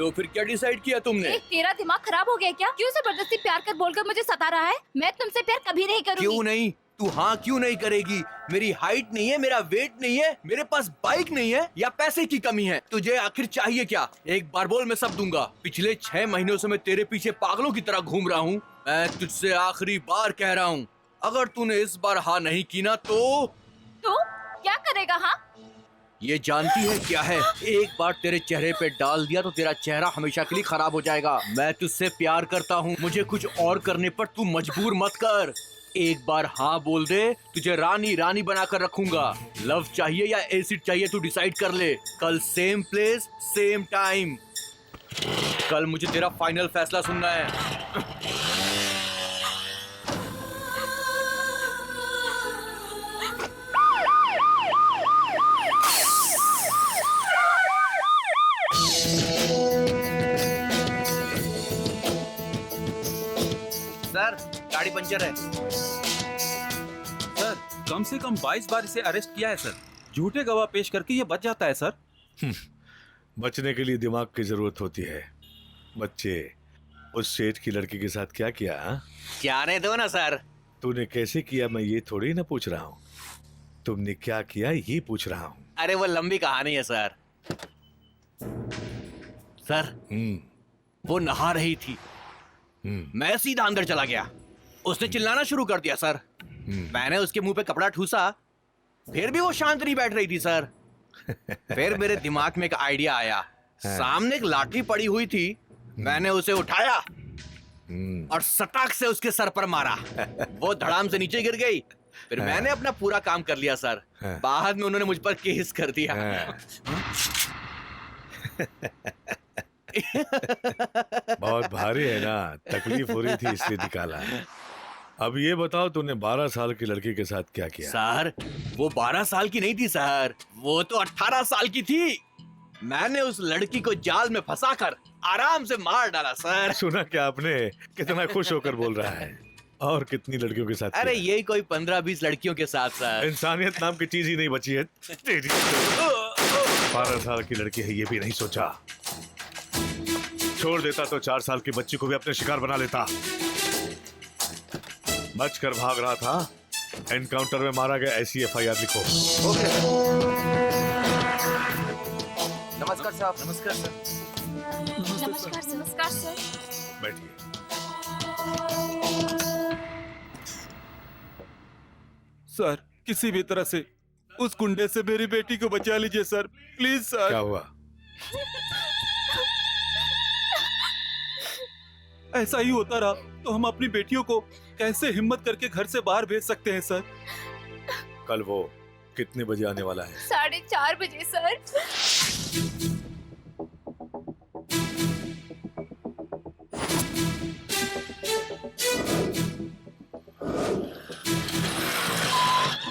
तो फिर क्या डिसाइड किया तुमने? तेरा दिमाग खराब हो गया क्या? क्यों जबरदस्ती प्यार कर बोलकर मुझे सता रहा है? मैं तुमसे प्यार कभी नहीं करूंगी। क्यों नहीं? तू हाँ क्यों नहीं करेगी? मेरी हाइट नहीं है, मेरा वेट नहीं है, मेरे पास बाइक नहीं है, या पैसे की कमी है? तुझे आखिर चाहिए क्या? एक बार बोल, मैं सब दूंगा। पिछले 6 महीनों से मैं तेरे पीछे पागलों की तरह घूम रहा हूँ। मैं तुझसे आखिरी बार कह रहा हूँ, अगर तूने इस बार हाँ नहीं की ना तो क्या करेगा? हाँ, ये जानती है क्या है? एक बार तेरे चेहरे पे डाल दिया तो तेरा चेहरा हमेशा के लिए खराब हो जाएगा। मैं तुझसे प्यार करता हूँ, मुझे कुछ और करने पर तू मजबूर मत कर। एक बार हाँ बोल दे, तुझे रानी रानी बनाकर रखूंगा। लव चाहिए या एसिड चाहिए तू डिसाइड कर ले। कल सेम प्लेस सेम टाइम। कल मुझे तेरा फाइनल फैसला सुनना है। सर, गाड़ी पंचर है। सर, कम से कम 22 बार इसे अरेस्ट किया है सर। झूठे गवाह पेश करके ये बच जाता है सर। बचने के लिए दिमाग की जरूरत होती है। बच्चे, उस सेठ की लड़की के साथ क्या किया? क्या रे दो ना सर। तूने कैसे किया मैं ये थोड़ी ना पूछ रहा हूँ, तुमने क्या किया ये पूछ रहा हूँ। अरे वो लंबी कहानी है सर। सर, वो नहा रही थी, मैं सीधा अंदर चला गया। उसने चिल्लाना शुरू कर दिया सर। मैंने उसके मुंह पे कपड़ा ठूसा, फिर भी वो शांत नहीं बैठ रही थी सर। फिर मेरे दिमाग में एक आइडिया आया। सामने एक लाठी पड़ी हुई थी, मैंने उसे उठाया और सटाक से उसके सर पर मारा। वो धड़ाम से नीचे गिर गई। फिर मैंने अपना पूरा काम कर लिया सर। बाद में उन्होंने मुझ पर केस कर दिया। बहुत भारी है ना, तकलीफ हो रही थी इसलिए निकाला। अब ये बताओ, तूने 12 साल की लड़की के साथ क्या किया? सर, वो 12 साल की नहीं थी सर, वो तो 18 साल की थी। मैंने उस लड़की को जाल में फंसाकर आराम से मार डाला सर। सुना क्या आपने? कितना खुश होकर बोल रहा है। और कितनी लड़कियों के साथ? अरे यही कोई 15-20 लड़कियों के साथ सर। इंसानियत नाम की चीज ही नहीं बची है तेरी। 12 साल की लड़की है ये भी नहीं सोचा। छोड़ देता तो 4 साल की बच्ची को भी अपने शिकार बना लेता। बचकर भाग रहा था, एनकाउंटर में मारा गया, ऐसी FIR लिखो। नमस्कार साहब। नमस्कार सर। नमस्कार सर। नमस्कार सर। बैठिए। सर, किसी भी तरह से उस गुंडे से मेरी बेटी को बचा लीजिए सर, प्लीज सर। क्या हुआ? ऐसा ही होता रहा तो हम अपनी बेटियों को कैसे हिम्मत करके घर से बाहर भेज सकते हैं सर? कल वो कितने बजे आने वाला है? 4:30 बजे सर।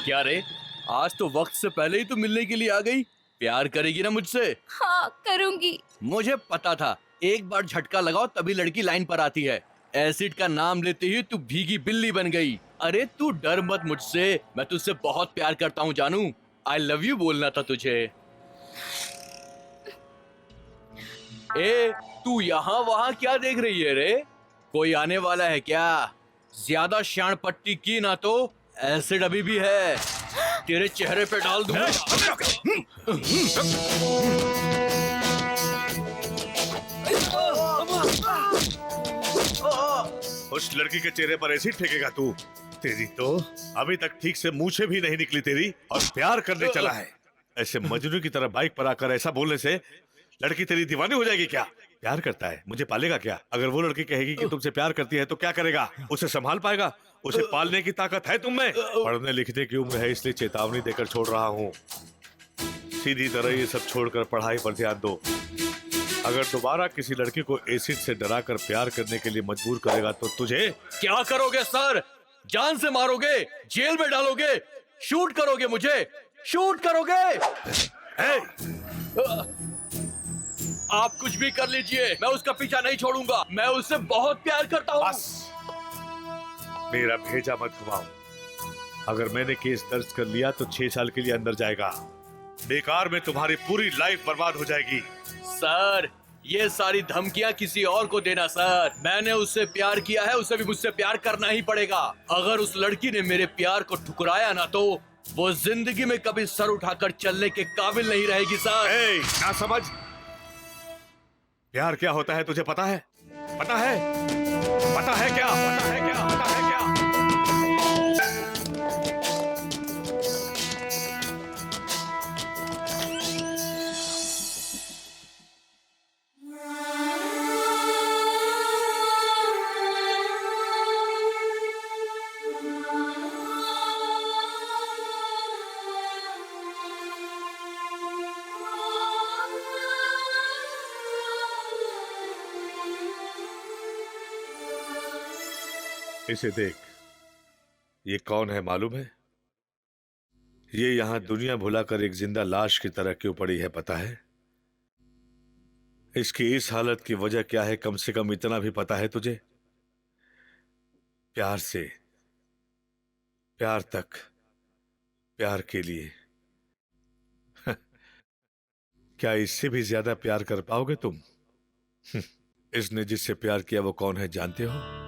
क्या रे, आज तो वक्त से पहले ही तू मिलने के लिए आ गई। प्यार करेगी ना मुझसे? हाँ, करूंगी। मुझे पता था, एक बार झटका लगाओ तभी लड़की लाइन पर आती है। एसिड का नाम लेते ही तू भीगी बिल्ली बन गई। अरे तू डर मत मुझसे, मैं तुझसे बहुत प्यार करता हूँ जानू। आई लव यू बोलना था तुझे। ए, तू यहाँ वहाँ क्या देख रही है रे? कोई आने वाला है क्या? ज्यादा शान पट्टी की ना तो एसिड अभी भी है, तेरे चेहरे पे डाल दूंगा। उस लड़की के चेहरे पर एसिड फेंकेगा तू? तेरी तो अभी तक ठीक से मूछें भी नहीं निकली तेरी, और प्यार करने चला है। ऐसे मजनू की तरह बाइक पर आकर ऐसा बोलने से लड़की तेरी दीवानी हो जाएगी क्या? प्यार करता है, मुझे पालेगा क्या? अगर वो लड़की कहेगी कि तुमसे प्यार करती है तो क्या करेगा? उसे संभाल पाएगा? उसे पालने की ताकत है तुम में? पढ़ने लिखने की उम्र है इसलिए चेतावनी देकर छोड़ रहा हूँ। सीधी तरह ये सब छोड़कर पढ़ाई पर ध्यान दो। अगर दोबारा किसी लड़की को एसिड से डराकर प्यार करने के लिए मजबूर करेगा तो तुझे क्या करोगे सर? जान से मारोगे? जेल में डालोगे? शूट करोगे मुझे? शूट करोगे? आप कुछ भी कर लीजिए, मैं उसका पीछा नहीं छोड़ूंगा। मैं उससे बहुत प्यार करता हूँ। बस मेरा भेजा मत घुमाओ। अगर मैंने केस दर्ज कर लिया तो 6 साल के लिए अंदर जाएगा। बेकार में तुम्हारी पूरी लाइफ बर्बाद हो जाएगी। सर, ये सारी धमकियां किसी और को देना सर। मैंने उससे प्यार किया है, उसे भी मुझसे प्यार करना ही पड़ेगा। अगर उस लड़की ने मेरे प्यार को ठुकराया ना तो वो जिंदगी में कभी सर उठाकर चलने के काबिल नहीं रहेगी सर। ना समझ, प्यार क्या होता है तुझे पता है? पता है? पता है क्या? पता है क्या? पता है क्या? इसे देख, ये कौन है मालूम है? ये यहां दुनिया भुलाकर एक जिंदा लाश की तरह क्यों पड़ी है पता है? इसकी इस हालत की वजह क्या है कम से कम इतना भी पता है तुझे? प्यार से प्यार तक, प्यार के लिए क्या इससे भी ज्यादा प्यार कर पाओगे तुम? इसने जिससे प्यार किया वो कौन है जानते हो?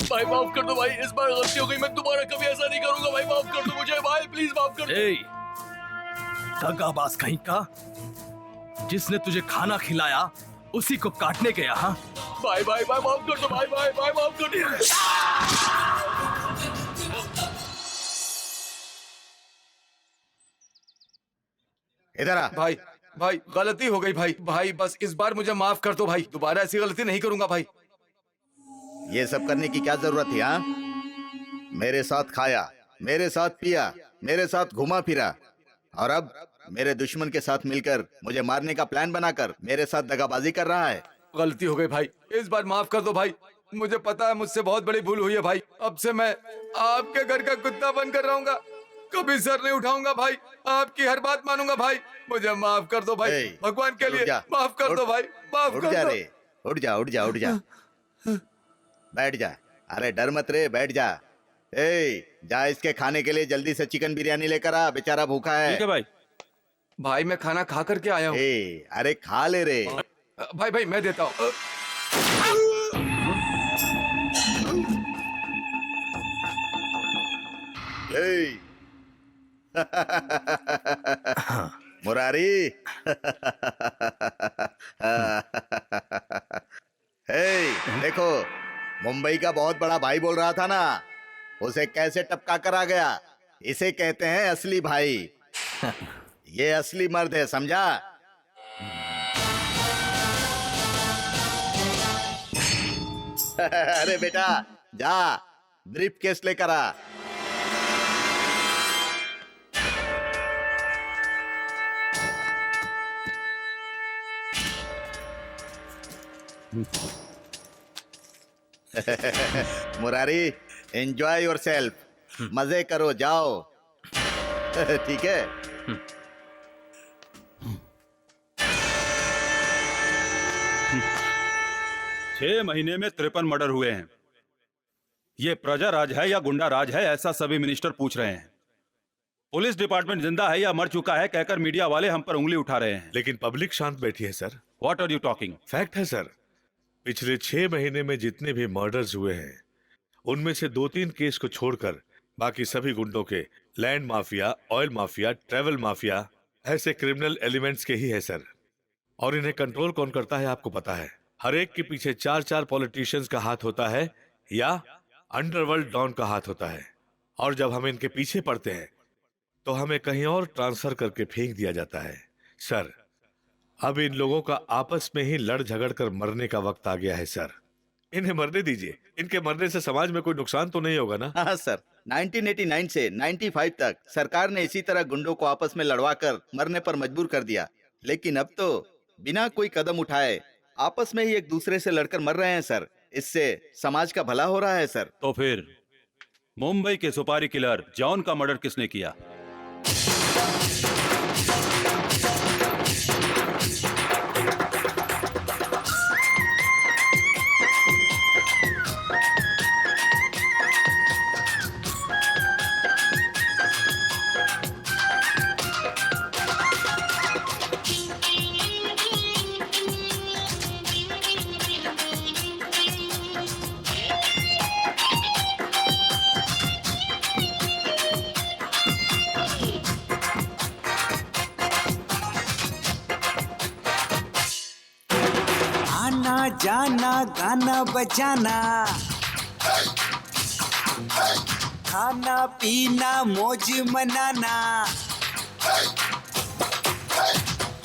भाई माफ कर दो भाई, इस बार गलती हो गई, मैं दोबारा कभी ऐसा नहीं करूंगा भाई, माफ कर दो मुझे भाई, प्लीज माफ कर दो। दगाबाज कहीं का, जिसने तुझे खाना खिलाया उसी को काटने गया। हाँ भाई भाई भाई माफ कर दो भाई, भाई भाई माफ कर दो। इधर आ। भाई भाई गलती हो गई भाई, भाई बस इस बार मुझे माफ कर दो भाई, दोबारा ऐसी गलती नहीं करूंगा भाई। ये सब करने की क्या जरूरत थी? हाँ, मेरे साथ खाया, मेरे साथ पिया, मेरे साथ घुमा फिरा, और अब मेरे दुश्मन के साथ मिलकर मुझे मारने का प्लान बनाकर मेरे साथ दगाबाजी कर रहा है। गलती हो गई भाई, इस बार माफ कर दो भाई, मुझे पता है मुझसे बहुत बड़ी भूल हुई है भाई। अब से मैं आपके घर का कुत्ता बनकर रहूंगा, कभी सर नहीं उठाऊंगा भाई, आपकी हर बात मानूंगा भाई, मुझे माफ कर दो भाई, ए, भगवान के उठ लिए जा, माफ कर उठ, दो भाई, माफ उठ कर जा दो। रे, उठ जा उठ जा उठ जा, बैठ जा। अरे डर मत रे, बैठ जा। ए, जा इसके खाने के लिए जल्दी से चिकन बिरयानी लेकर आ, बेचारा भूखा है। भाई, भाई मैं खाना खा करके आया हूँ। ए, अरे खा ले रे। भाई भाई मैं देता हूँ। ए, मुरारी। देखो, मुंबई का बहुत बड़ा भाई बोल रहा था ना, उसे कैसे टपका कर आ गया। इसे कहते हैं असली भाई। ये असली मर्द है, समझा? अरे बेटा, जा ब्रीफ केस लेकर आ। मुरारी, एंजॉय योर सेल्फ, मजे करो, जाओ। ठीक है। छह महीने में 53 मर्डर हुए हैं। ये प्रजा राज है या गुंडा राज है, ऐसा सभी मिनिस्टर पूछ रहे हैं। पुलिस डिपार्टमेंट जिंदा है या मर चुका है कहकर मीडिया वाले हम पर उंगली उठा रहे हैं। लेकिन पब्लिक शांत बैठी है sir. What are you talking? Fact है सर, पिछले 6 महीने में जितने भी मर्डर्स हुए हैं उनमें से 2-3 केस को छोड़कर बाकी सभी गुंडों के land mafia, oil mafia, travel mafia ऐसे क्रिमिनल एलिमेंट्स के ही है सर। और इन्हें कंट्रोल कौन करता है आपको पता है? हर एक के पीछे 4-4 पॉलिटिशियंस का हाथ होता है या अंडरवर्ल्ड डॉन का हाथ होता है। और जब हम इनके पीछे पड़ते हैं तो हमें कहीं और ट्रांसफर करके फेंक दिया जाता है। सर, अब इन लोगों का आपस में ही लड़ झगड़ कर मरने का वक्त आ गया है सर। इन्हें मरने दीजिए। इनके मरने से समाज में कोई नुकसान तो नहीं होगा ना? हाँ सर, 1989 से 95 तक सरकार ने इसी तरह गुंडों को आपस में लड़वाकर मरने पर मजबूर कर दिया। लेकिन अब तो बिना कोई कदम उठाए आपस में ही एक दूसरे से लड़कर मर रहे हैं सर। इससे समाज का भला हो रहा है सर। तो फिर मुंबई के सुपारी किलर जॉन का मर्डर किसने किया? आना जाना गाना बजाना, खाना पीना मौज मनाना,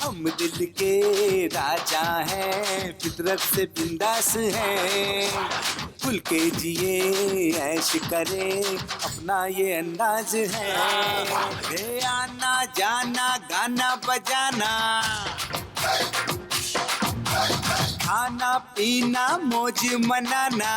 हम दिल के राजा हैं, फितरत से बिंदास हैं, खुल के जिए ऐश करे अपना ये अंदाज है। रे आना जाना गाना बजाना, खाना पीना मौज मनाना।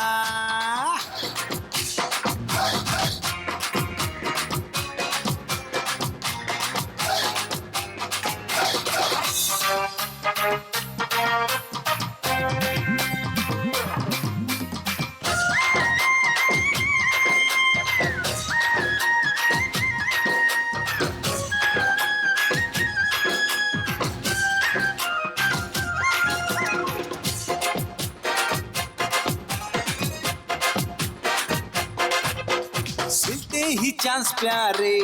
सिलते ही चांस प्यारे,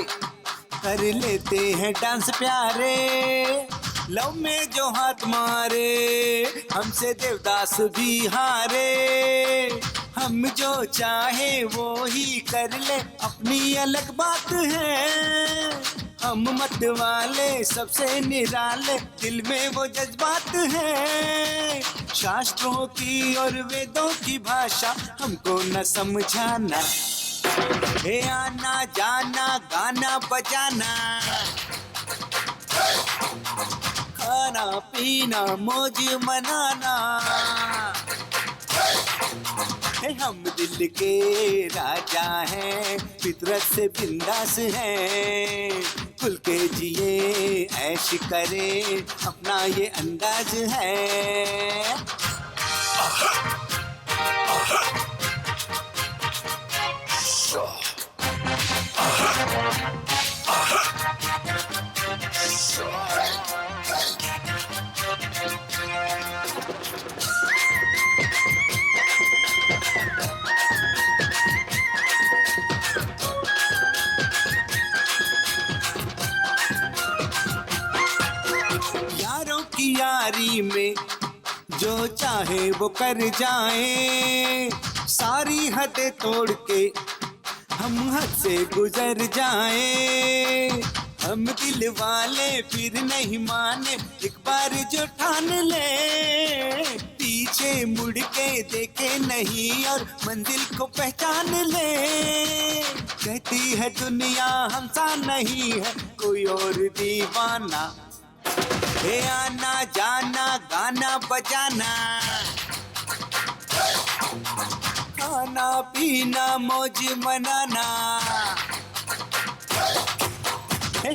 कर लेते हैं डांस प्यारे, लव में जो हाथ मारे हमसे देवदास भी हारे। हम जो चाहे वो ही कर ले अपनी अलग बात है, हम मत वाले सबसे निराले दिल में वो जज्बात है। शास्त्रों की और वेदों की भाषा हमको न समझाना, हे आना जाना गाना बजाना, खाना पीना मौज मनाना। हम दिल के राजा हैं, फितरत से बिंदास हैं, खुल के जिए ऐश करे, अपना ये अंदाज है। यारों की यारी में जो चाहे वो कर जाए, सारी हदें तोड़ के हम हद से गुजर जाए। हम दिल वाले फिर नहीं माने, एक बार जो ठान ले, पीछे मुड़ के देखे नहीं और मंजिल को पहचान ले। कहती है दुनिया हमसा नहीं है कोई और दीवाना, हे आना जाना गाना बजाना, खाना पीना मौज मनाना,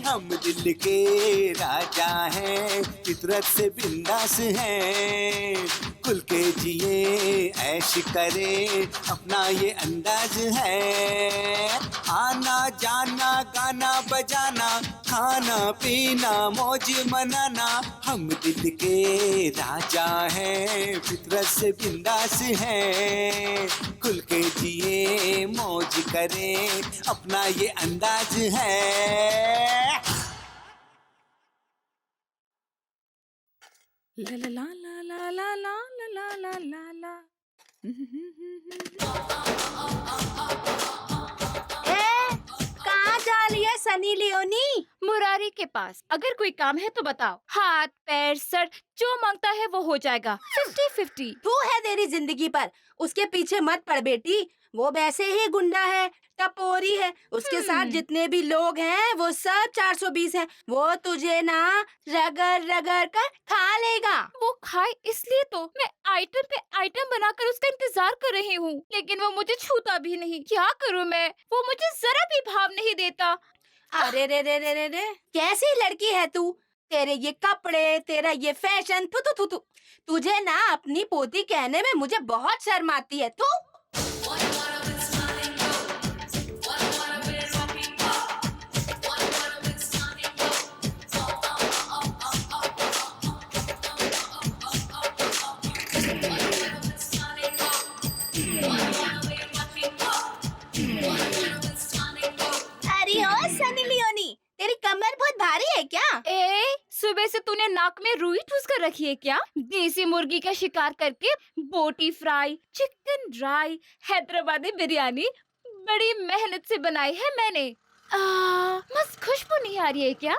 हम दिल के राजा हैं, फितरत से बिंदास हैं, खुल के जिए ऐश करे, अपना ये अंदाज है। आना जाना गाना बजाना, खाना पीना मौज मनाना, हम दिल के राजा हैं, फितरत से बिंदास हैं, खुल के जिए मौज करें, अपना ये अंदाज है। ला ला ला ला ला ला ला ला ला ला ला। कहाँ जा रही है सनी लियोनी? मुरारी के पास। अगर कोई काम है तो बताओ। हाथ पैर सर जो मांगता है वो हो जाएगा। 50-50। तू है तेरी जिंदगी पर, उसके पीछे मत पड़ बेटी। वो वैसे ही गुंडा है, टपोरी है, उसके साथ जितने भी लोग हैं वो सब 420 हैं। वो तुझे ना रगड़ रगड़ कर खा लेगा। वो खाए इसलिए तो मैं आइटम पे आइटम बनाकर उसका इंतजार कर रही हूँ, लेकिन वो मुझे छूता भी नहीं। क्या करूँ मैं? वो मुझे जरा भी भाव नहीं देता। अरे रे रे रे रे रे, कैसी लड़की है तू? तेरे ये कपड़े, तेरा ये फैशन, थू थू थू थू। तुझे ना अपनी पोती कहने में मुझे बहुत शर्म आती है। तू अरे ओ सनी लियोनी, तेरी कमर बहुत भारी है क्या? सुबह से तूने नाक में रुई ठूस कर रखी है क्या? देसी मुर्गी का शिकार करके बोटी fry, chicken dry, Hyderabadi biryani बड़ी मेहनत से बनाई है मैंने। बस खुशबू नहीं आ रही है क्या?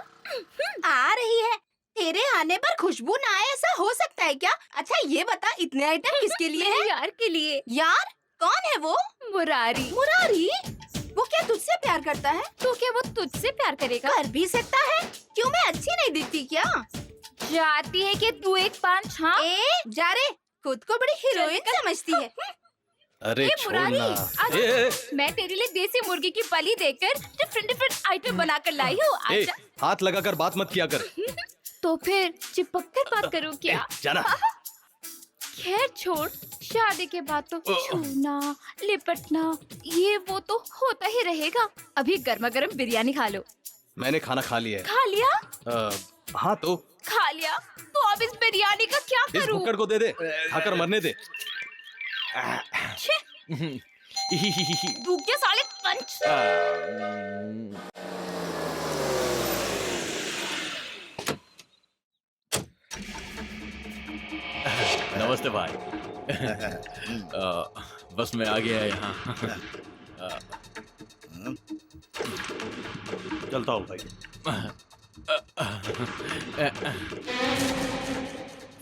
आ रही है। तेरे आने पर खुशबू ना आए ऐसा हो सकता है क्या? अच्छा ये बता, इतने आइटम किसके लिए है? यार के लिए। यार कौन है वो? मुरारी। मुरारी? वो क्या तुझसे प्यार करता है? तो क्या वो तुझसे प्यार करेगा? कर भी सकता है। क्यों, मैं अच्छी नहीं दिखती क्या? जाती है कि तू एक पांच। हाँ जा रे, खुद को बड़ी हीरोइन समझती है। अरे मुरारी, छोड़ना। आज मैं तेरे लिए देसी मुर्गी की बलि देकर डिफरेंट आइटम बना कर लाई हूँ। ए, हाथ लगाकर बात मत किया कर। तो फिर चिपक कर बात करूँ क्या? जाना। खैर छोड़, शादी के बाद तो छूना लिपटना ये वो तो होता ही रहेगा। अभी गर्मा गर्म बिरयानी खा लो। मैंने खाना खा लिया है। खा लिया? हाँ तो खा लिया तो अब इस बिरयानी का क्या इस करूँ? भुक्कड़ को दे दे, खाकर मरने दे। तू क्या साले पंच? नमस्ते भाई। बस मैं आ गया यहाँ। चलता हूँ भाई।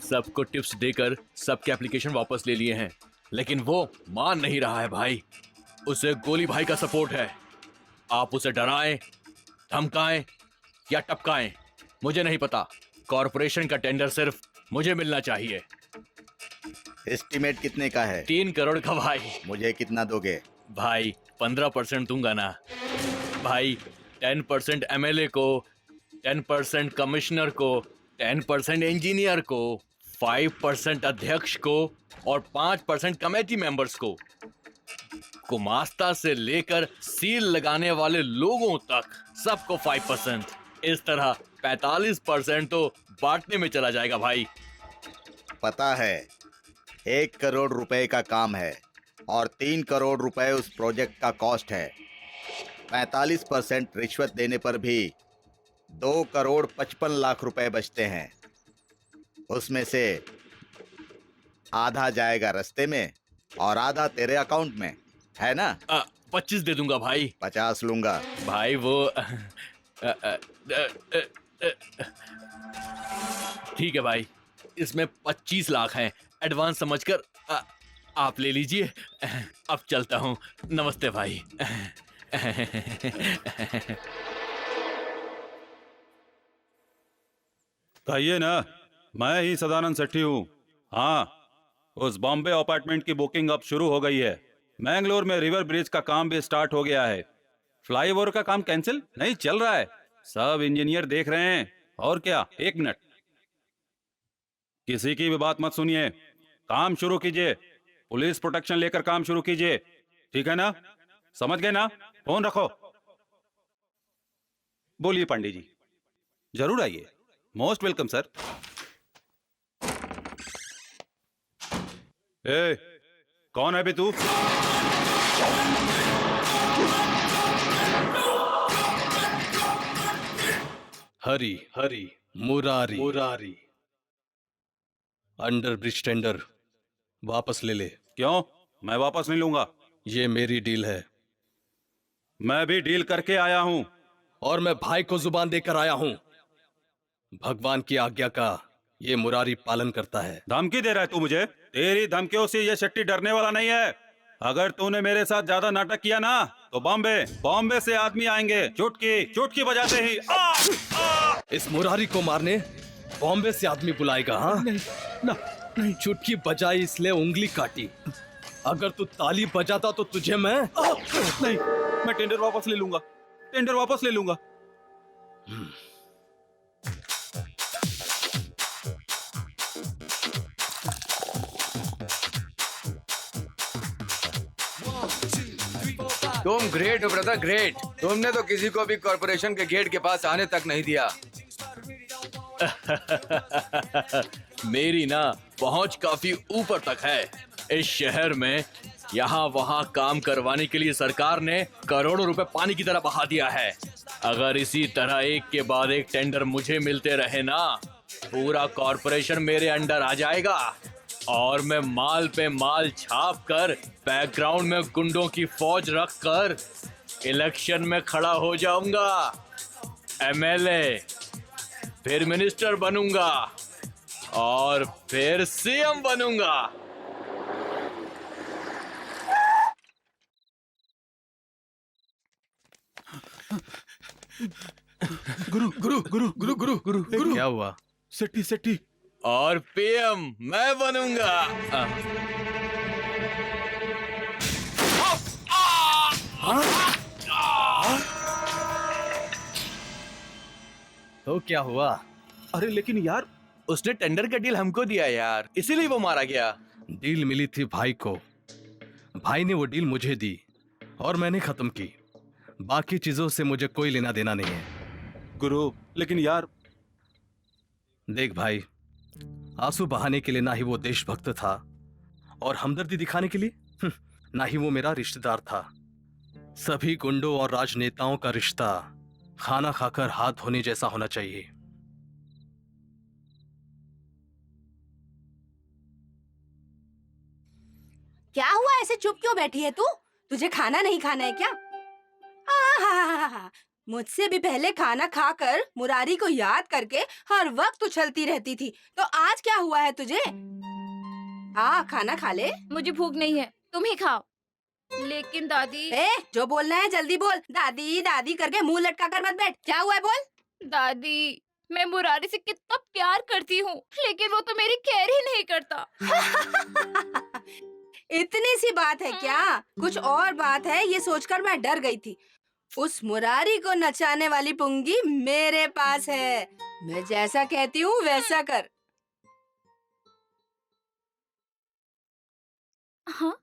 सबको टिप्स देकर सबके एप्लीकेशन वापस ले लिए हैं, लेकिन वो मान नहीं रहा है भाई। उसे गोली भाई का सपोर्ट है। आप उसे डराएं, धमकाएं या टपकाएं, मुझे नहीं पता। कॉर्पोरेशन का टेंडर सिर्फ मुझे मिलना चाहिए। एस्टिमेट कितने का है? 3 करोड़ का भाई। मुझे कितना दोगे? भाई 15% दूंगा ना भाई। 10% एमएलए को, 10% कमिश्नर को, 10% इंजीनियर को, 5% अध्यक्ष को और 5% कमेटी मेंबर्स को। गुमास्ता से लेकर सील लगाने वाले लोगों तक सबको 5%। इस तरह 45% तो बांटने में चला जाएगा भाई। पता है 1 करोड़ रुपए का काम है और 3 करोड़ रुपए उस प्रोजेक्ट का कॉस्ट है। 45% रिश्वत देने पर भी 2 करोड़ 55 लाख रुपए बचते हैं। उसमें से आधा जाएगा रास्ते में और आधा तेरे अकाउंट में, है ना? 25 दे दूंगा भाई। 50 लूंगा। भाई वो ठीक है भाई, इसमें 25 लाख हैं। एडवांस समझकर आप ले लीजिए। अब चलता हूँ। नमस्ते भाई। कहिए ना, मैं ही सदानंद सेठी हूँ। हाँ, उस बॉम्बे अपार्टमेंट की बुकिंग अब शुरू हो गई है। मैंगलोर में रिवर ब्रिज का काम भी स्टार्ट हो गया है। फ्लाईओवर का काम कैंसिल नहीं, चल रहा है। सब इंजीनियर देख रहे हैं। और क्या, 1 मिनट, किसी की भी बात मत सुनिए। काम शुरू कीजिए। पुलिस प्रोटेक्शन लेकर काम शुरू कीजिए, ठीक है ना? समझ गए ना? फोन रखो। बोलिए पांडे जी। जरूर आइए। Most welcome sir. ए, कौन है बे तू? Hari Hari Murari Murari. Under bridge tender वापस ले ले। क्यों? मैं वापस नहीं लूंगा। ये मेरी डील है मैं भी डील करके आया हूं। और मैं भाई को जुबान देकर आया हूं। भगवान की आज्ञा का ये मुरारी पालन करता है। धमकी दे रहा है तू मुझे? तेरी धमकियों से ये शेट्टी डरने वाला नहीं है। अगर तूने मेरे साथ ज्यादा नाटक किया ना तो बॉम्बे से आदमी आएंगे, चुटकी चुटकी बजाते ही। इस मुरारी को मारने बॉम्बे से आदमी बुलाएगा? हाँ, नहीं, चुटकी बजाई इसलिए उंगली काटी। अगर तू ताली बजाता तो तुझे मैं नहीं, मैं टेंडर वापस ले लूंगा। टेंडर वापस ले लूंगा। तुम ग्रेट हो ब्रदर, ग्रेट। तुमने तो किसी को भी कॉर्पोरेशन के गेट के पास आने तक नहीं दिया। मेरी ना पहुंच काफी ऊपर तक है। इस शहर में यहाँ वहाँ काम करवाने के लिए सरकार ने करोड़ों रुपए पानी की तरह बहा दिया है। अगर इसी तरह एक के बाद एक टेंडर मुझे मिलते रहे ना, पूरा कॉर्पोरेशन मेरे अंडर आ जाएगा और मैं माल पे माल छाप कर बैकग्राउंड में गुंडों की फौज रख कर इलेक्शन में खड़ा हो जाऊंगा। एमएलए, फिर मिनिस्टर बनूंगा और फिर सीएम बनूंगा। गुरु गुरु गुरु गुरु गुरु गुरु गुरु क्या हुआ? सेट्टी सेट्टी। और पीएम मैं बनूंगा। तो क्या हुआ? अरे लेकिन यार, उसने टेंडर का डील हमको दिया यार, इसीलिए वो मारा गया। डील मिली थी भाई को, भाई ने वो डील मुझे दी और मैंने खत्म की। बाकी चीजों से मुझे कोई लेना देना नहीं है। गुरु, लेकिन यार। देख भाई, आंसू बहाने के लिए ना ही वो देशभक्त था और हमदर्दी दिखाने के लिए ना ही वो मेरा रिश्तेदार था। सभी गुंडों और राजनेताओं का रिश्ता खाना खाकर हाथ धोने जैसा होना चाहिए। क्या हुआ, ऐसे चुप क्यों बैठी है तू? तुझे खाना नहीं खाना है क्या? आहा, मुझसे भी पहले खाना खाकर मुरारी को याद करके हर वक्त उछलती रहती थी, तो आज क्या हुआ है तुझे? खाना खा ले। मुझे भूख नहीं है, तुम ही खाओ। लेकिन दादी। जो बोलना है जल्दी बोल। दादी दादी करके मुंह लटका कर मत बैठ। क्या हुआ है बोल। दादी, मैं मुरारी से कितना प्यार करती हूँ, लेकिन वो तो मेरी केयर ही नहीं करता। इतनी सी बात है क्या? कुछ और बात है, ये सोचकर मैं डर गई थी। उस मुरारी को नचाने वाली पुंगी मेरे पास है। मैं जैसा कहती हूँ वैसा कर। हाँ।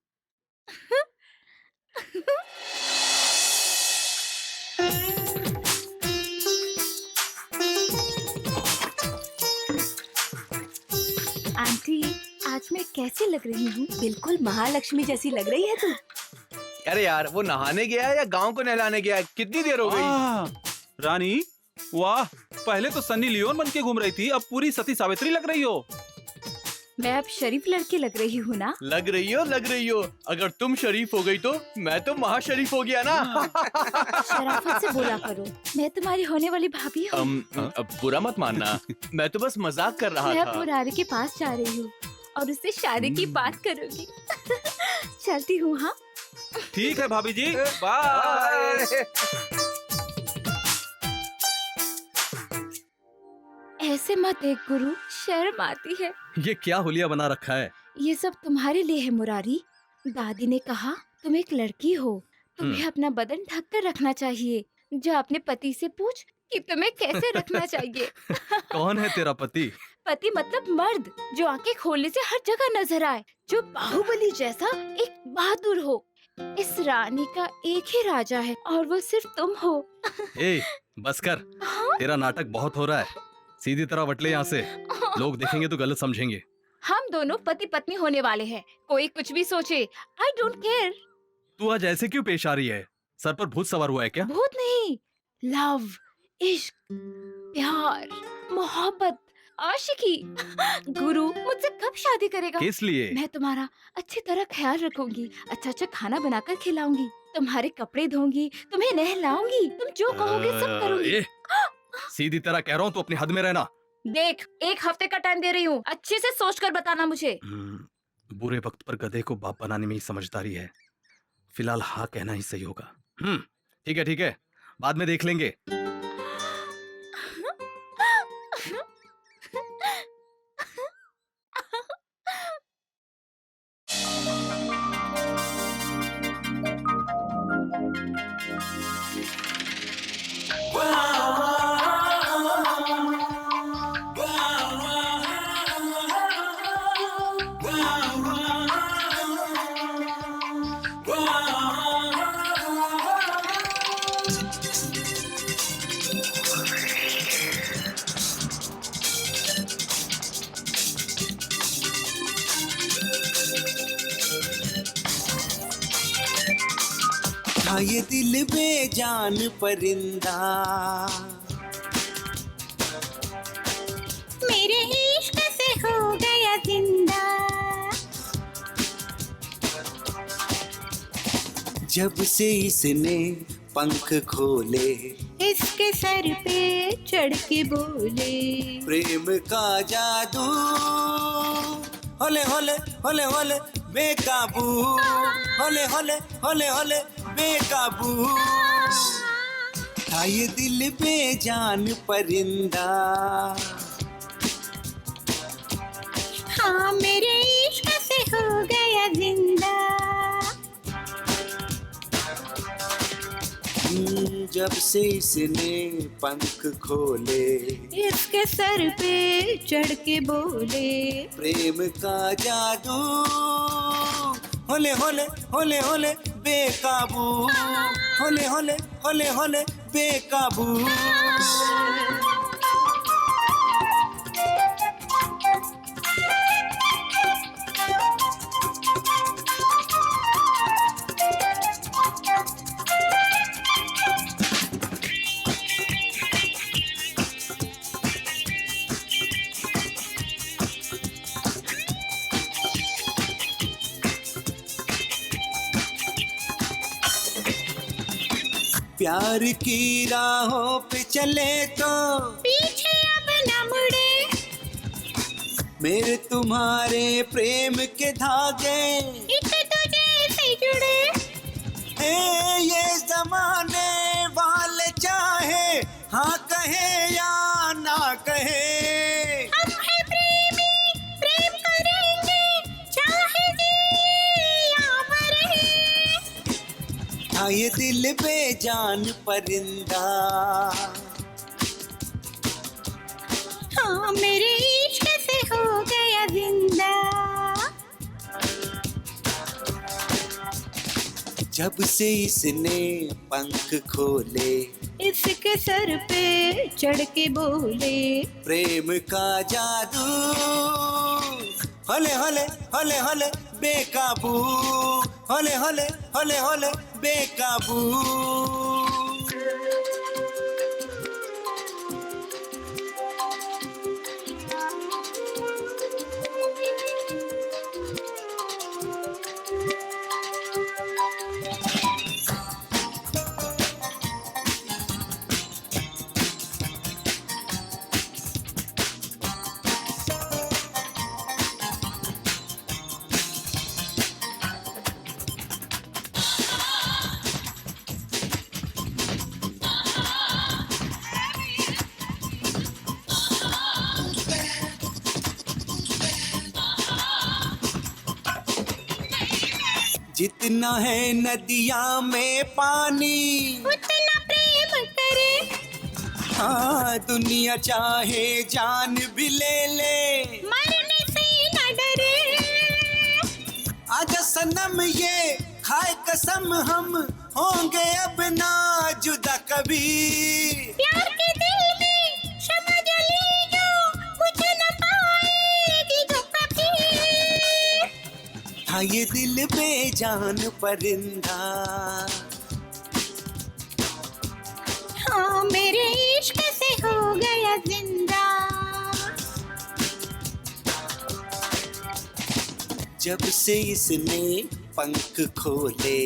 आंटी, आज मैं कैसी लग रही हूँ? बिल्कुल महालक्ष्मी जैसी लग रही है तू। अरे यार, वो नहाने गया है या गांव को नहलाने गया है? कितनी देर हो गई? रानी, वाह, पहले तो सन्नी लियोन बन के घूम रही थी, अब पूरी सती सावित्री लग रही हो। मैं अब शरीफ लड़की लग रही हूँ ना? लग रही हो। अगर तुम शरीफ हो गई तो मैं तो महाशरीफ हो गया ना। शराफत से बोला करो, मैं तुम्हारी होने वाली भाभी हूँ। अब बुरा मत मानना, मैं तो बस मजाक कर रहा मैं था। अब मुरारी के पास जा रही हूँ और उससे शादी की बात करूंगी। चलती हूँ। हाँ, ठीक है भाभी जी, बाय। ऐसे मत देख गुरु, शर्म आती है। ये क्या हुलिया बना रखा है? ये सब तुम्हारे लिए है मुरारी। दादी ने कहा तुम एक लड़की हो, तुम्हें अपना बदन ढक कर रखना चाहिए। जा अपने पति से पूछ कि तुम्हें कैसे रखना चाहिए। कौन है तेरा पति? पति मतलब मर्द, जो आंखें खोलने से हर जगह नजर आए, जो बाहुबली जैसा एक बहादुर हो। इस रानी का एक ही राजा है और वो सिर्फ तुम हो। ए, बस कर, तेरा नाटक बहुत हो रहा है। सीधी तरह वटले यहाँ से, लोग देखेंगे तो गलत समझेंगे। हम दोनों पति पत्नी होने वाले हैं, कोई कुछ भी सोचे, आई डोंट केयर। तू आज ऐसे क्यों पेश आ रही है? सर पर भूत सवार हुआ है क्या? भूत नहीं, लव, इश्क, प्यार, मोहब्बत, आशिकी। गुरु मुझसे कब शादी करेगा? किस लिए? मैं तुम्हारा अच्छी तरह ख्याल रखूंगी, अच्छा अच्छा खाना बनाकर खिलाऊंगी, तुम्हारे कपड़े धोऊंगी, तुम्हें नहलाऊंगी, तुम जो कहोगे सब करूंगी। ए, सीधी तरह कह रहा हूँ, तो अपनी हद में रहना। देख, 1 हफ्ते का टाइम दे रही हूँ, अच्छे से सोचकर बताना मुझे। बुरे वक्त पर गधे को बाप बनाने में ही समझदारी है। फिलहाल हाँ कहना ही सही होगा। ठीक है, बाद में देख लेंगे। हाँ ये दिल बेजान परिंदा मेरे इश्क से हो गया जिंदा। जब से इसने पंख खोले, इसके सर पे चढ़ के बोले, प्रेम का जादू होले होले होले होले बेकाबू, होले होले होले होले बेकाबू। था ये दिल बेजान परिंदा। हाँ मेरे इश्क से हो गया जिंदा। जब से इसने पंख खोले, इसके सर पे चढ़ के बोले, प्रेम का जादू होले होले होले होले बेकाबू, होले होले होले होले बेकाबू। प्यार की राहों पे चले तो पीछे अब न मुड़े, मेरे तुम्हारे प्रेम के धागे एक तुझे से जुड़े। ये जमाने वाले चाहे हाँ कहे या ना हाँ कहे हम है प्रेमी, प्रेम करेंगे चाहे जिया मरे। हाँ ये दिल बेजान परिंदा, हाँ मेरे इश्क से हो गया जिंदा। जब से इसने पंख खोले, इसके सर पे चढ़ के बोले, प्रेम का जादू हले हले हले हले बेकाबू, हले हले हले हले बेकाबू। जितना है नदिया में पानी, उतना प्रेम करे। हाँ दुनिया चाहे जान भी ले ले, मरने से न डरे। आजा सनम ये खाए कसम, हम होंगे अब ना जुदा कभी। प्यार के दिल में शमा जली जो बुझ न पाएगी जो कभी। हाँ ये दिल बेजान परिंदा, हाँ मेरे इश्क से हो गया जिंदा। जब से इसने पंख खोले,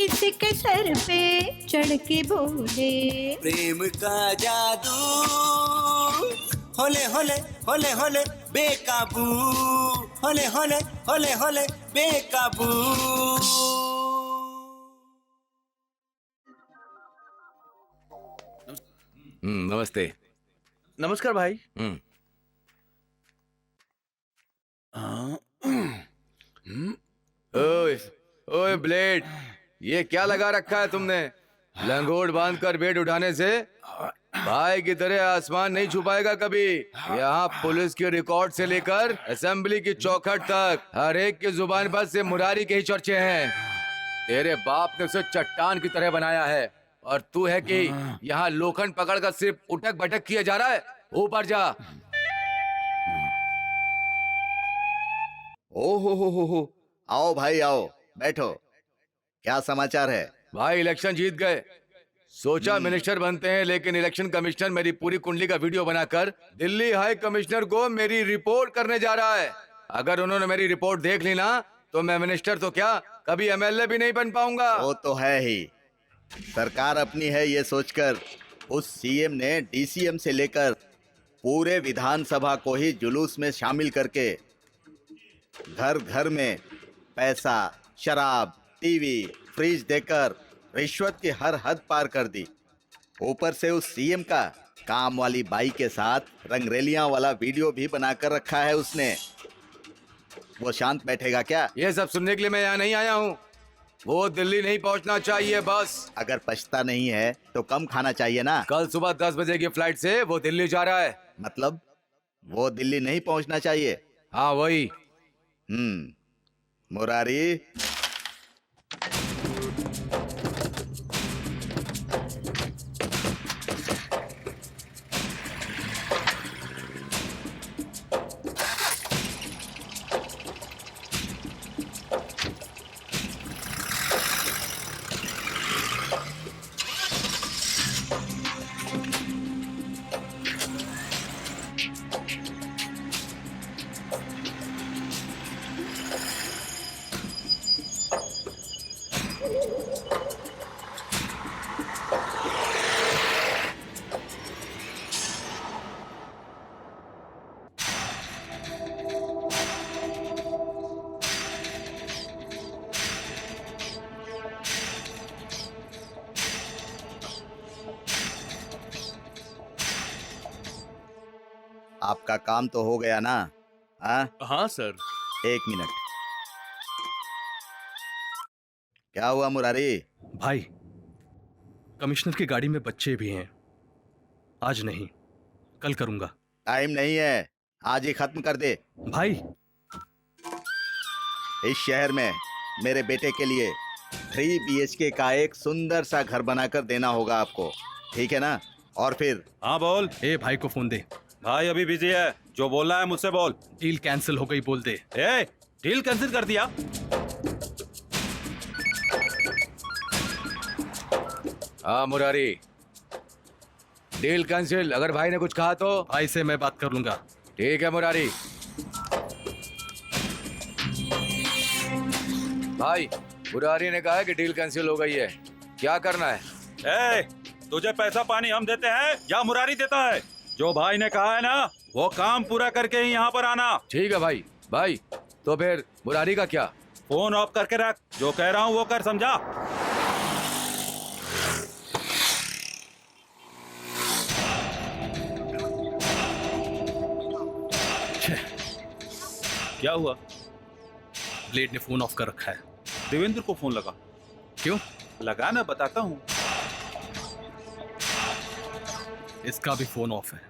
इसके सर पे चढ़ के बोले, प्रेम का जादू होले होले होले होले बेकाबू, होले होले होले होले बेकाबू। नमस्ते। नमस्कार भाई। ओए ओए ब्लेड, ये क्या लगा रखा है तुमने? लंगोट बांधकर बेड उठाने से भाई की तरह आसमान नहीं छुपाएगा कभी। यहाँ पुलिस के रिकॉर्ड से लेकर असेंबली की चौखट तक हर एक की जुबान पर से मुरारी के ही चर्चे हैं। तेरे बाप ने उसे चट्टान की तरह बनाया है और तू है कि यहाँ लोखंड पकड़कर सिर्फ उठक बैठक किया जा रहा है। ऊपर जा। ओ हो, आओ भाई आओ, बैठो। क्या समाचार है? भाई इलेक्शन जीत गए। सोचा मिनिस्टर बनते हैं, लेकिन इलेक्शन कमिश्नर मेरी पूरी कुंडली का वीडियो बनाकर दिल्ली हाई कमिश्नर को मेरी रिपोर्ट करने जा रहा है। अगर उन्होंने मेरी रिपोर्ट देख ली ना, तो मैं मिनिस्टर तो क्या, कभी एमएलए भी नहीं बन पाऊंगा। वो तो है ही। सरकार अपनी है ये सोचकर उस सीएम ने डीसीएम से लेकर पूरे विधानसभा को ही जुलूस में शामिल करके घर घर में पैसा, शराब, टीवी, फ्रिज देकर रिश्वत की हर हद पार कर दी। ऊपर से उस सीएम का काम वाली बाई के साथ रंगरेलियां वाला वीडियो भी बनाकर रखा है उसने। वो शांत बैठेगा क्या? ये सब सुनने के लिए मैं यहाँ नहीं आया हूँ। वो दिल्ली नहीं पहुँचना चाहिए बस। अगर पछता नहीं है तो कम खाना चाहिए ना। कल सुबह 10 बजे की फ्लाइट से वो दिल्ली जा रहा है। मतलब वो दिल्ली नहीं पहुंचना चाहिए? हाँ वही। मुरारी, आपका काम तो हो गया ना? हाँ, हाँ सर। 1 मिनट। क्या हुआ मुरारी? भाई, कमिश्नर की गाड़ी में बच्चे भी हैं। आज नहीं, कल करूंगा। टाइम नहीं है, आज ही खत्म कर दे। भाई, इस शहर में मेरे बेटे के लिए 3 BHK का एक सुंदर सा घर बनाकर देना होगा आपको, ठीक है ना? और फिर हाँ बोल। ए भाई को फोन दे। भाई अभी बिजी है, जो बोलना है मुझसे बोल। डील कैंसिल हो गई बोल दे। ए, डील कैंसिल कर दिया? हाँ मुरारी, डील कैंसिल। अगर भाई ने कुछ कहा तो भाई से मैं बात कर लूंगा। ठीक है मुरारी। भाई, मुरारी ने कहा है कि डील कैंसिल हो गई है, क्या करना है? ए, तुझे पैसा पानी हम देते हैं या मुरारी देता है? जो भाई ने कहा है ना, वो काम पूरा करके ही यहाँ पर आना। ठीक है भाई। भाई, तो फिर मुरारी का क्या? फोन ऑफ करके रख, जो कह रहा हूँ वो कर, समझा? क्या हुआ? ब्लेड ने फोन ऑफ कर रखा है। देवेंद्र को फोन लगा। क्यों? लगा ना, बताता हूँ। इसका भी फोन ऑफ है।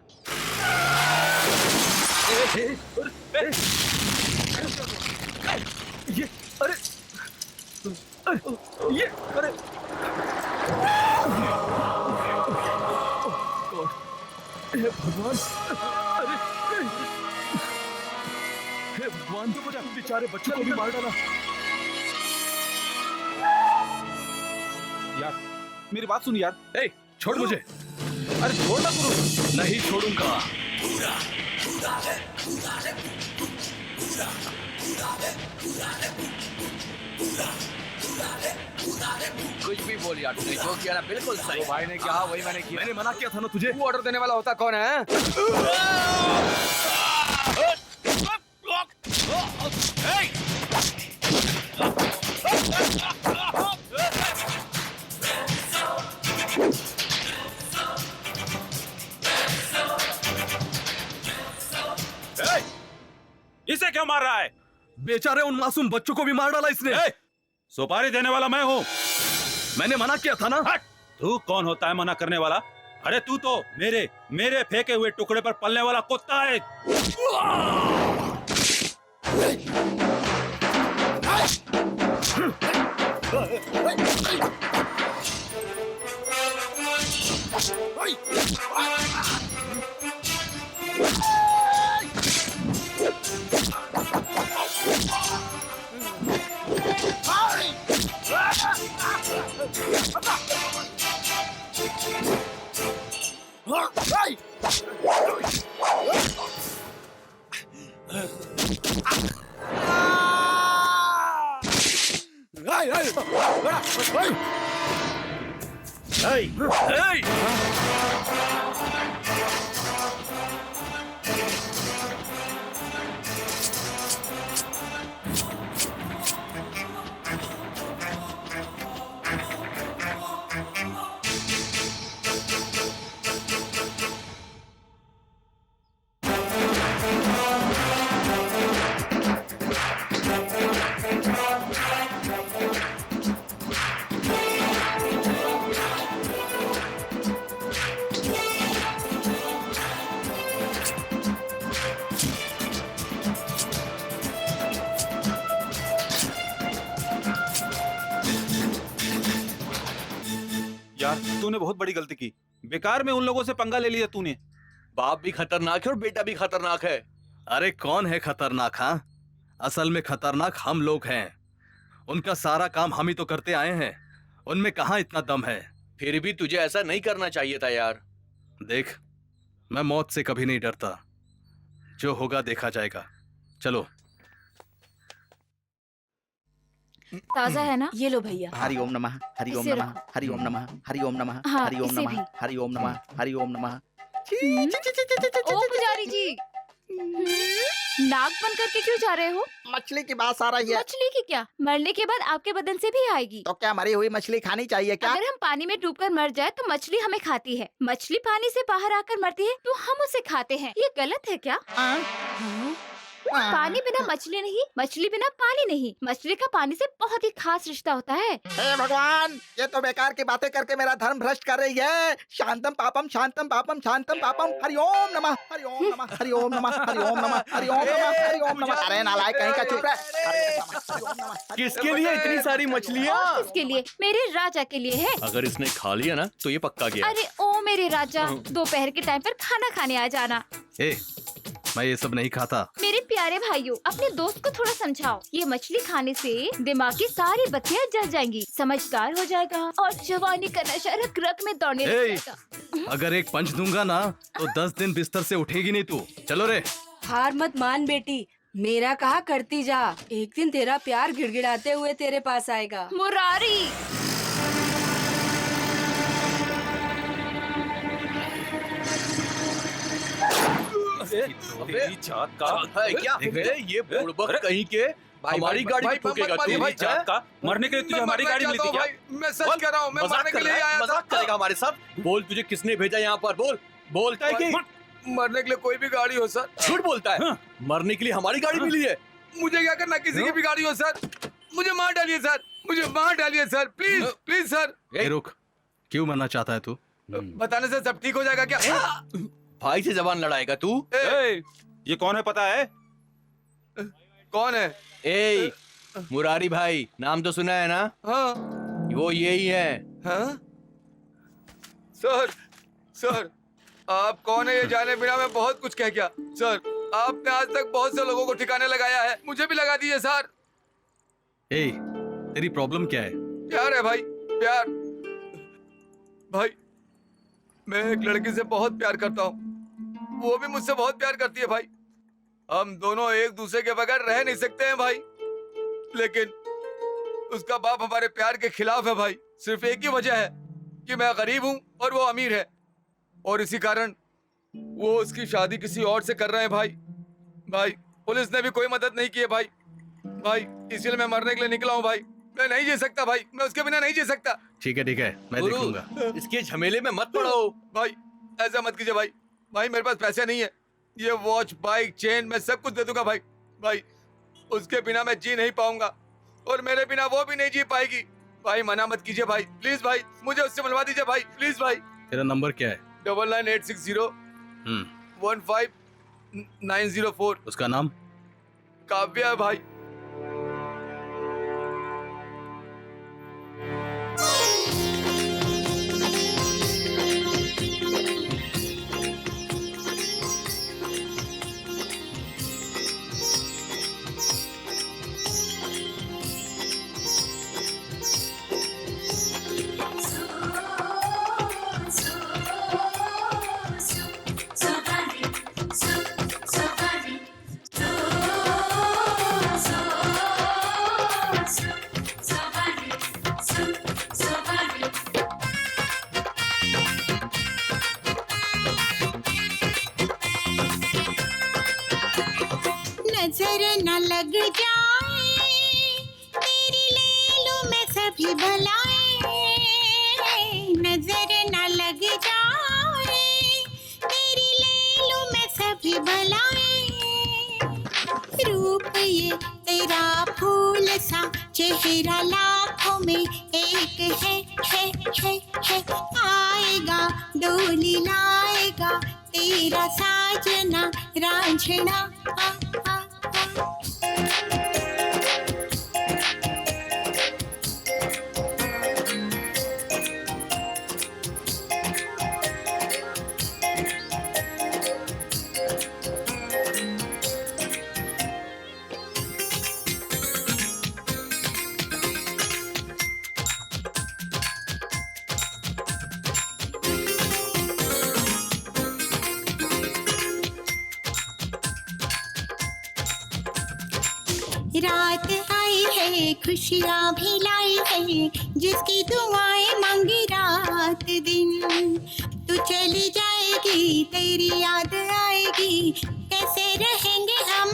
भगवान, बेचारे बच्चों को भी मार डाला। यार मेरी बात सुन यार। ए, छोड़ मुझे। अरे छोड़ ना गुरु। नहीं छोड़ूंगा। कुछ भी बोल यार, तूने जो किया ना बिल्कुल सही। तो भाई ने कहा वही मैंने किया। मैंने मना किया था ना तुझे। तू ऑर्डर देने वाला होता कौन है? इसे क्यों मार रहा है? बेचारे उन मासूम बच्चों को भी मार डाला इसने। सुपारी देने वाला मैं हूँ। मैंने मना किया था ना। हट! तू कौन होता है मना करने वाला? अरे तू तो मेरे फेंके हुए टुकड़े पर पलने वाला कुत्ता है। यार तूने बहुत बड़ी गलती की। बेकार में उन लोगों से पंगा ले लिया तूने। बाप भी खतरनाक है और बेटा भी खतरनाक है। अरे कौन है खतरनाक? हाँ, असल में खतरनाक हम लोग हैं। उनका सारा काम हम ही तो करते आए हैं। उनमें कहाँ इतना दम है? फिर भी तुझे ऐसा नहीं करना चाहिए था यार। देख, मैं मौत से कभी नहीं डरता। जो होगा देखा जाएगा। चलो। ताजा है ना? ये लो भैया। हरि ओम नमः, हरि ओम इसे नमः, रखो। हरि ओम नमः, हरि ओम नमः, हाँ, हरि ओम इसे नमः, भी। हरि ओम नमः, हरि ओम नमः। ओ पुजारी जी। नाक बंद करके क्यों जा रहे हो? मछली की बात आ रही है। मछली की क्या? मरने के बाद आपके बदन से भी आएगी। तो क्या मरी हुई मछली खानी चाहिए क्या? अगर हम पानी में डूबकर मर जाए तो मछली हमें खाती है। मछली पानी से बाहर आकर मरती है तो हम उसे खाते हैं। ये गलत है क्या? पानी बिना मछली नहीं, मछली बिना पानी नहीं। मछली का पानी से बहुत ही खास रिश्ता होता है। हे भगवान, ये तो बेकार की बातें करके मेरा धर्म भ्रष्ट कर रही है। शांतम पापम शांतम पापम शांतम पापम, हरि ओम नमः, हरि ओम नमः, हरि ओम नमः, हरि ओम नमः, हरि ओम नमः, हरि ओम नमः। अरे नालायक कहीं का, चुप रह। हरि ओम नमः, हरि ओम नमः, हरि ओम किसके नमः, लिए हरि इतनी ओम सारी नमः। मछलियाँ? और किसके लिए? मेरे राजा के लिए है। अगर इसने खा लिया ना तो ये पक्का गया। अरे ओ मेरे राजा, दोपहर के टाइम पर खाना खाने आ जाना। ए, मैं ये सब नहीं खाता। मेरे प्यारे भाइयों, अपने दोस्त को थोड़ा समझाओ। ये मछली खाने से दिमाग की सारी बत्तियां जल जाएंगी, समझदार हो जाएगा और जवानी का नशा रग रग में दौड़ने लग ए, जाएगा। अगर एक पंच दूंगा ना तो 10 दिन बिस्तर से उठेगी नहीं तू। चलो रे। हार मत मान बेटी, मेरा कहा करती जा। एक दिन तेरा प्यार गिड़गिड़ाते हुए तेरे पास आएगा। मुरारी, है क्या? ये बुड़बक कहीं के हमारी गाड़ी में ठोकेगा तू? भाई जात का मरने के लिए तुझे हमारी गाड़ी मिली थी क्या? मैं सच कह रहा हूँ, मैं मरने के लिए आया था। मजाक करेगा हमारे साथ? बोल, तुझे किसने भेजा यहाँ पर? बोल, बोलता है कि मरने के लिए कोई भी गाड़ी हो सर। झूठ बोलता है? मरने के लिए हमारी गाड़ी मिली है। मुझे क्या करना, किसी की भी गाड़ी हो सर। मुझे मार डालिए सर, मुझे मार डालिए सर, प्लीज प्लीज सर। ए, रुक, क्यों मरना चाहता है तू? बताने से सब ठीक हो जाएगा क्या? भाई से जबान लड़ाएगा तू? ए, ये कौन है पता है? कौन है? ए, मुरारी भाई, नाम तो सुना है ना? हाँ वो यही है। हाँ सर, सर आप कौन है ये जाने बिना मैं बहुत कुछ कह गया। सर आपने आज तक बहुत से लोगों को ठिकाने लगाया है, मुझे भी लगा दीजिए सर। ए, तेरी प्रॉब्लम क्या है? प्यार है भाई, प्यार। भाई मैं एक लड़की से बहुत प्यार करता हूँ, वो भी मुझसे बहुत प्यार करती है भाई। हम दोनों एक दूसरे के बगैर रह नहीं सकते हैं भाई, लेकिन उसका बाप हमारे प्यार के खिलाफ है भाई। सिर्फ एक ही वजह है कि मैं गरीब हूँ और वो अमीर है, और इसी कारण वो उसकी शादी किसी और से कर रहे हैं भाई। भाई पुलिस ने भी कोई मदद नहीं की है भाई। भाई इसीलिए मैं मरने के लिए निकला हूँ भाई। मैं नहीं जी सकता भाई, मैं उसके बिना नहीं जी सकता। ठीक है, मैं देख लूंगा। इसके झमेले में मत पड़ो भाई, ऐसा मत कीजिए भाई। भाई मेरे पास पैसे नहीं है, ये वॉच, बाइक, चेन मैं सब कुछ दे दूंगा भाई। भाई उसके बिना मैं जी नहीं पाऊंगा और मेरे बिना वो भी नहीं जी पाएगी। भाई मना मत कीजिए भाई, प्लीज भाई, मुझे उससे मिलवा दीजिए भाई, प्लीज भाई। तेरा नंबर क्या है? 99860 15904। उसका नाम? काव्या है भाई। नजर न लग जाए तेरी ले लूं मैं सभी भलाएं। नजर न लग जाए तेरी ले लूं मैं सभी भलाएं। रूप ये तेरा फूल सा, चेहरा लाखों में एक है। आएगा डोली लाएगा तेरा साजना रांझना। रात आई है, खुशियाँ भी लाई है, जिसकी दुआएं मांगी रात दिन। तू चली जाएगी, तेरी याद आएगी, कैसे रहेंगे हम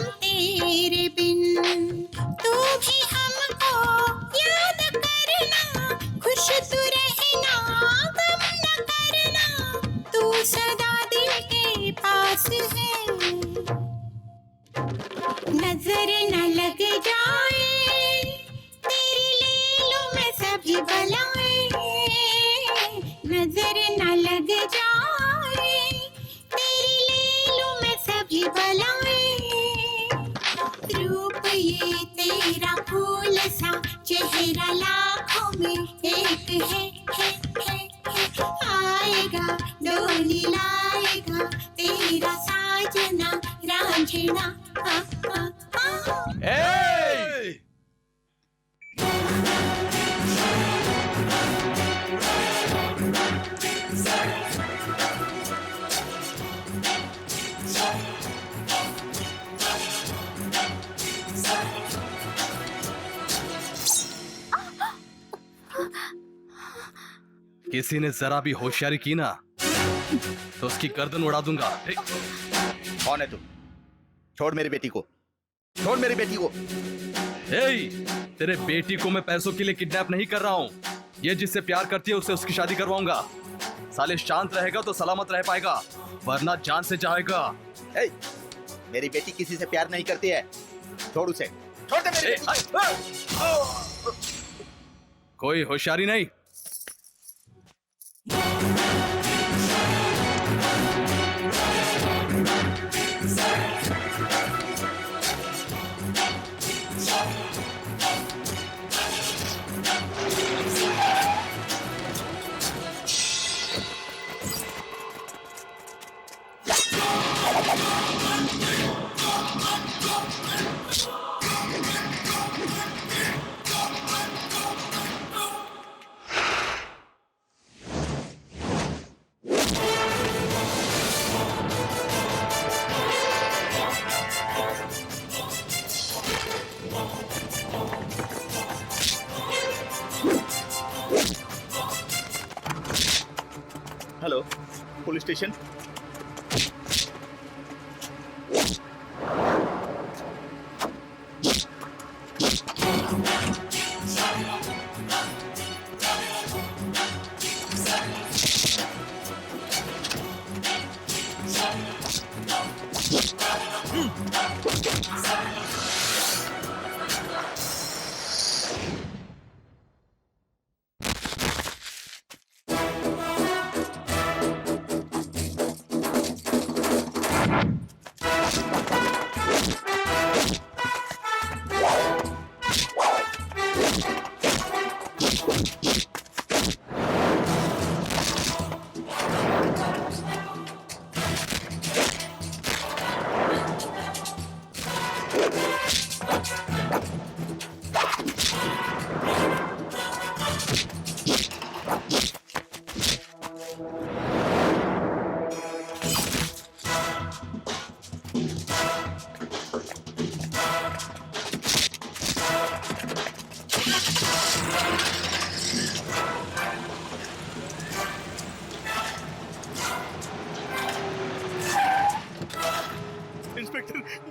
की बलाएं, रूप ये तेरा फूल सा, चेहरा लाखों में एक है। आएगा डोली लाएगा तेरा साजना रांझना। ए! किसी ने जरा भी होशियारी की ना तो उसकी गर्दन उड़ा दूंगा। कौन है तू? छोड़ मेरी बेटी को, छोड़ मेरी बेटी को। तेरे बेटी को मैं पैसों के लिए किडनैप नहीं कर रहा हूँ। ये जिससे प्यार करती है उससे उसकी शादी करवाऊंगा। साले शांत रहेगा तो सलामत रह पाएगा, वरना जान से जाएगा। मेरी बेटी किसी से प्यार नहीं करती है, छोड़ उसे, छोड़ दे मेरी बेटी। कोई होशियारी नहीं। Hello, police station.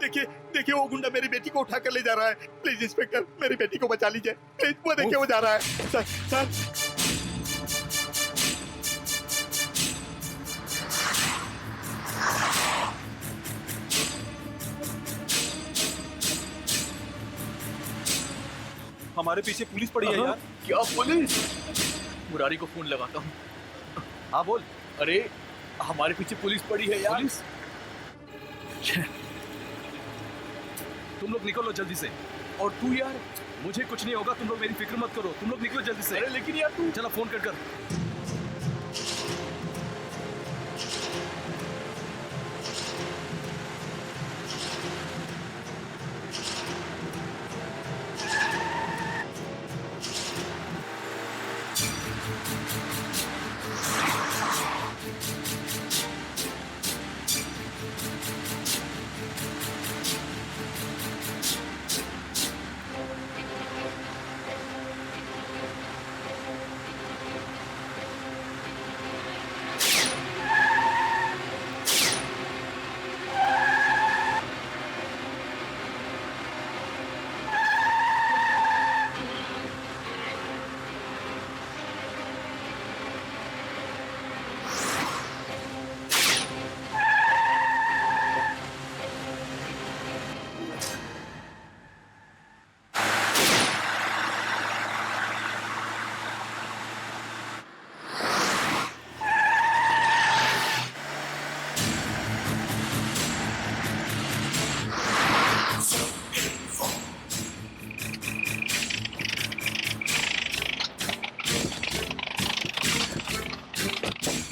देखिए देखिए, वो गुंडा मेरी बेटी को उठा कर ले जा रहा है। प्लीज इंस्पेक्टर, मेरी बेटी को बचा लीजिए प्लीज। वो देखिए वो जा रहा है। सर सर हमारे पीछे पुलिस पड़ी है यार। क्या पुलिस? मुरारी को फोन लगाता हूँ। हाँ बोल। अरे हमारे पीछे पुलिस पड़ी है यार। पुलिस? तुम लोग निकलो जल्दी से। और तू यार? मुझे कुछ नहीं होगा, तुम लोग मेरी फिक्र मत करो। तुम लोग निकलो जल्दी से। अरे लेकिन यार तू। चलो फोन कर।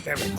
Damn it.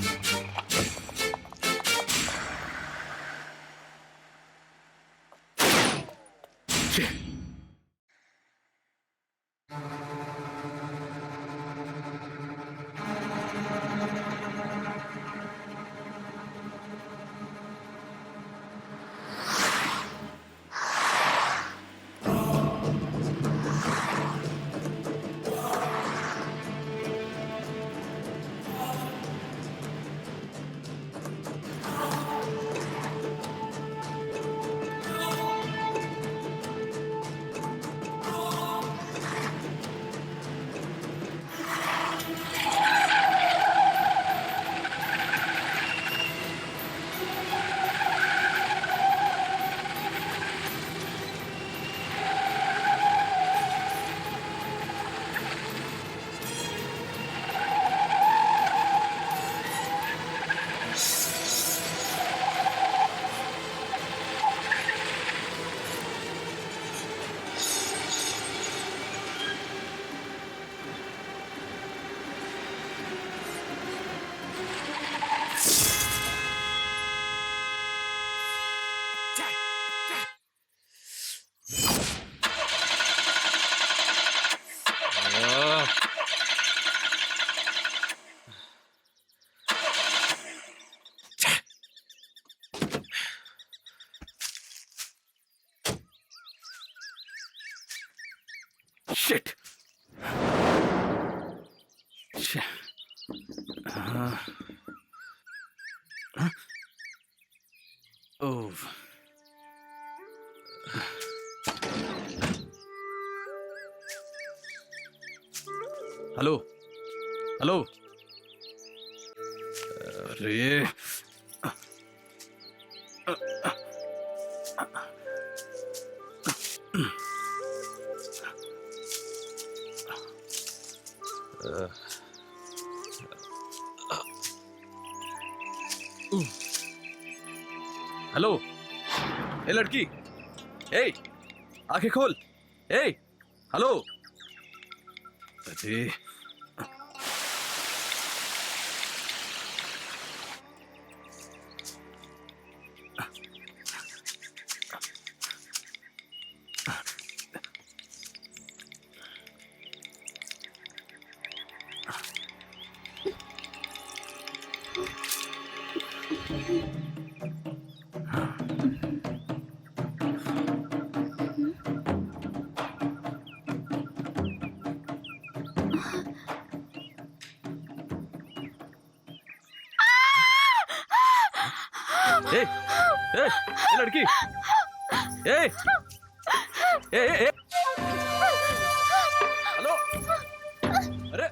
Shit. Shit. Shit. Oh. Hello hello अरे हेलो ए लड़की ए आंखें खोल ए हेलो अरे ए लड़की ए ए ए हेलो अरे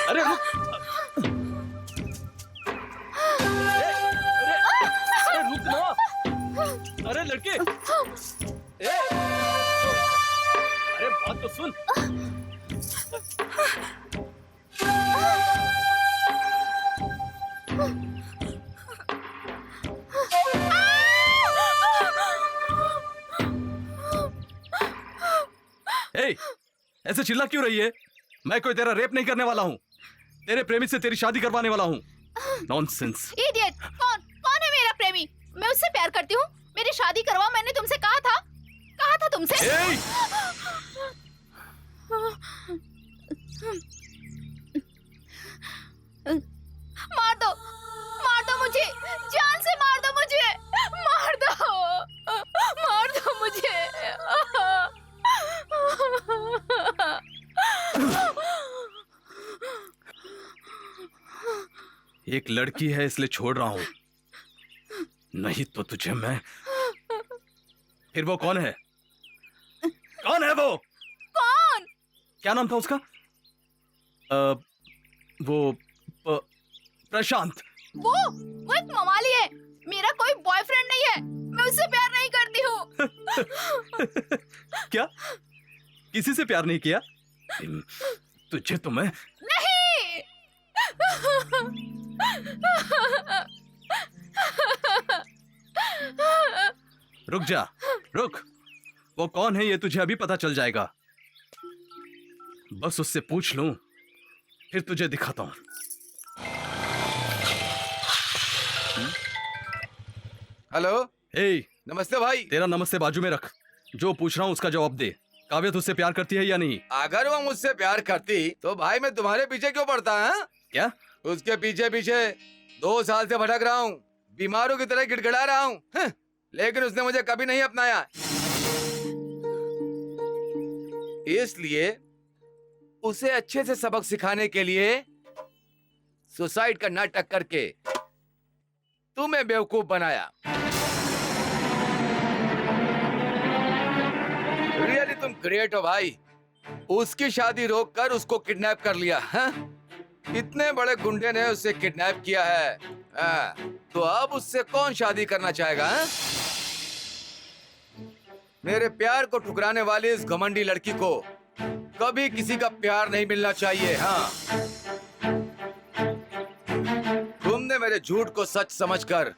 अरे रुक अरे रुक ना अरे लड़के अरे बात तो सुन ए, ऐसे चिल्ला क्यों रही है? मैं कोई तेरा रेप नहीं करने वाला हूँ। तेरे प्रेमी से तेरी शादी करवाने वाला हूँ। नॉनसेंस। इडियट! कौन है मेरा प्रेमी? मैं उससे प्यार करती हूँ। मेरी शादी करवा, मैंने तुमसे कहा था तुमसे। मार दो मुझे, जान से मार दो मुझे, मार दो मुझे। एक लड़की है इसलिए छोड़ रहा हूं, नहीं तो तुझे मैं। फिर वो कौन है? कौन है वो? कौन? क्या नाम था उसका? प्रशांत। वो एक मवाली है। मेरा कोई बॉयफ्रेंड नहीं है। मैं उससे प्यार नहीं करती हूँ। क्या? किसी से प्यार नहीं किया? तुझे तो मैं नहीं। रुक जा, रुक। वो कौन है ये तुझे अभी पता चल जाएगा। बस उससे पूछ लूं, फिर तुझे दिखाता हूं। हेलो। हे, नमस्ते भाई। तेरा नमस्ते बाजू में रख। जो पूछ रहा हूं उसका जवाब दे। काव्या तुझसे प्यार करती है या नहीं? अगर वो मुझसे प्यार करती तो भाई मैं तुम्हारे पीछे क्यों पड़ता है? क्या? उसके पीछे पीछे 2 साल से भटक रहा हूँ, बीमारों की तरह गिड़गिड़ा रहा हूँ, लेकिन उसने मुझे कभी नहीं अपनाया। इसलिए उसे अच्छे से सबक सिखाने के लिए सुसाइड का नाटक करके तुम्हें बेवकूफ बनाया। रियली तुम ग्रेट हो भाई। उसकी शादी रोककर उसको किडनैप कर लिया। इतने बड़े गुंडे ने उसे किडनैप किया है। तो अब उससे कौन शादी करना चाहेगा? मेरे प्यार को ठुकराने वाली इस घमंडी लड़की को कभी किसी का प्यार नहीं मिलना चाहिए। हाँ, तुमने मेरे झूठ को सच समझकर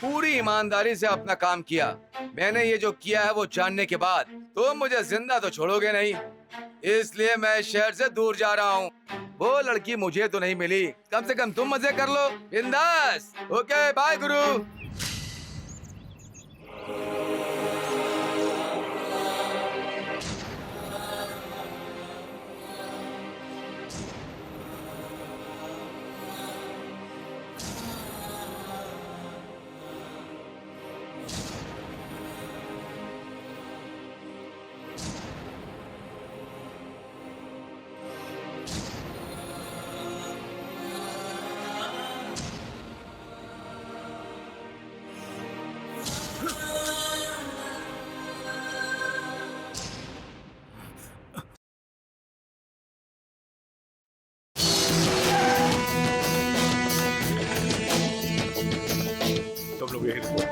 पूरी ईमानदारी से अपना काम किया। मैंने ये जो किया है वो जानने के बाद तुम मुझे जिंदा तो छोड़ोगे नहीं, इसलिए मैं इस शहर से दूर जा रहा हूँ। वो लड़की मुझे तो नहीं मिली, कम से कम तुम मजे कर लो बिंदास। ओके बाय गुरु। तुम लोग यही रुको।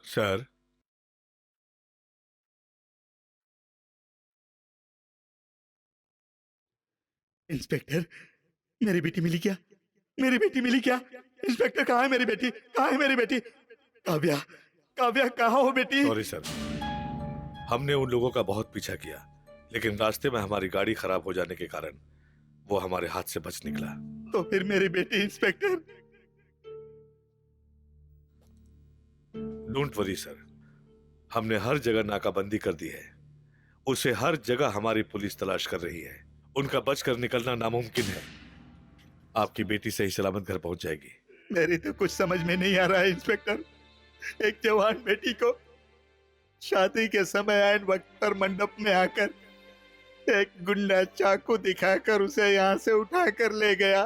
सर, इंस्पेक्टर, मेरी बेटी मिली क्या? मेरी बेटी मिली क्या? इंस्पेक्टर, कहाँ है मेरी बेटी? कहाँ है मेरी बेटी? काव्या, काव्या कहाँ हो बेटी? सॉरी सर, हमने उन लोगों का बहुत पीछा किया, लेकिन रास्ते में हमारी गाड़ी खराब हो जाने के कारण वो हमारे हाथ से बच निकला। तो फिर मेरी बेटी इंस्पेक्टर? डोंट वरी सर, हमने हर जगह नाकाबंदी कर दी है। उसे हर जगह हमारी पुलिस तलाश कर रही है। उनका बचकर निकलना नामुमकिन है। आपकी बेटी सही सलामत घर पहुंच जाएगी। मेरी तो कुछ समझ में नहीं आ रहा है इंस्पेक्टर। एक जवान बेटी को शादी के समय ऐन वक्त पर मंडप में आकर एक गुंडा चाकू दिखाकर उसे यहाँ से उठाकर ले गया।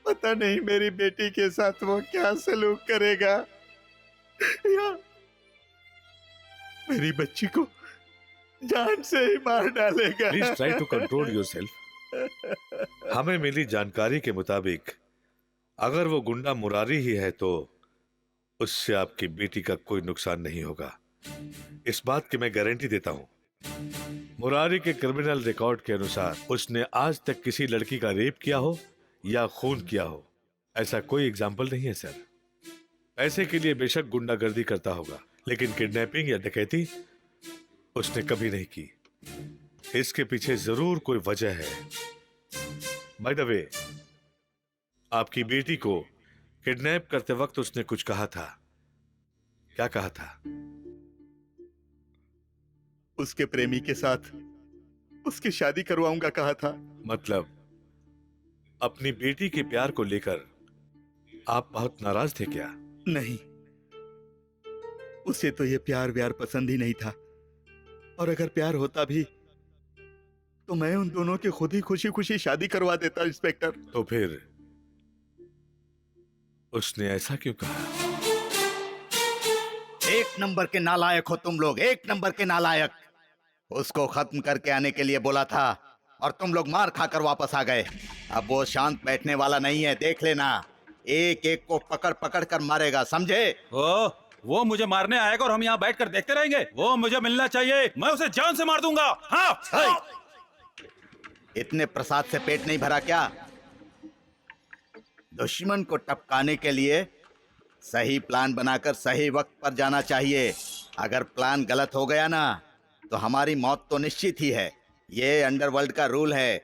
पता नहीं मेरी बेटी के साथ वो क्या सलूक करेगा, या मेरी बच्ची को जान से ही मार डालेगा। Please try to control yourself. हमें मिली जानकारी के मुताबिक अगर वो गुंडा मुरारी ही है तो उससे आपकी बेटी का कोई नुकसान नहीं होगा। इस बात की मैं गारंटी देता हूं। मुरारी के क्रिमिनल रिकॉर्ड के अनुसार उसने आज तक किसी लड़की का रेप किया हो या खून किया हो, ऐसा कोई एग्जाम्पल नहीं है सर। पैसे के लिए बेशक गुंडागर्दी करता होगा, लेकिन किडनैपिंग या डकैती उसने कभी नहीं की। इसके पीछे जरूर कोई वजह है। बाय द वे, आपकी बेटी को किडनैप करते वक्त उसने कुछ कहा था। क्या कहा था? उसके प्रेमी के साथ उसकी शादी करवाऊंगा कहा था। मतलब अपनी बेटी के प्यार को लेकर आप बहुत नाराज थे क्या? नहीं, उसे तो ये प्यार व्यार पसंद ही नहीं था, और अगर प्यार होता भी तो मैं उन दोनों की खुद ही खुशी खुशी शादी करवा देता इंस्पेक्टर। तो फिर उसने ऐसा क्यों कहा? एक नंबर के नालायक हो तुम लोग, एक नंबर के नालायक। उसको खत्म करके आने के लिए बोला था और तुम लोग मार खाकर वापस आ गए। अब वो शांत बैठने वाला नहीं है, देख लेना। एक एक को पकड़ पकड़ कर मारेगा, समझे? वो मुझे मारने आएगा और हम यहाँ बैठकर देखते रहेंगे? वो मुझे मिलना चाहिए, मैं उसे जान से मार दूंगा। हाँ। इतने प्रसाद से पेट नहीं भरा क्या? दुश्मन को टपकाने के लिए सही प्लान बनाकर सही वक्त पर जाना चाहिए। अगर प्लान गलत हो गया ना तो हमारी मौत तो निश्चित ही है। ये अंडरवर्ल्ड का रूल है।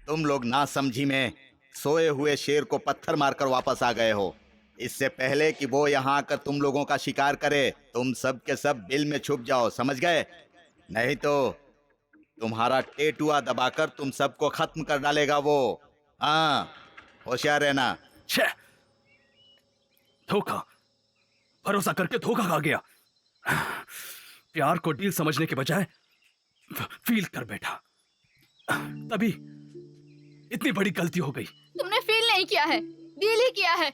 तुम लोग नासमझी में सोए हुए शेर को पत्थर मारकर वापस आ गए हो। इससे पहले कि वो यहाँ आकर तुम लोगों का शिकार करे, तुम सब के सब बिल में छुप जाओ, समझ गए? नहीं तो तुम्हारा टेटुआ दबाकर तुम सबको खत्म कर डालेगा वो। हाँ, होशियार रहना। छे! धोखा, भरोसा करके धोखा खा गया। प्यार को डील समझने के बजाय फील कर बैठा, तभी इतनी बड़ी गलती हो गई। तुमने फील नहीं किया है, डील ही किया है।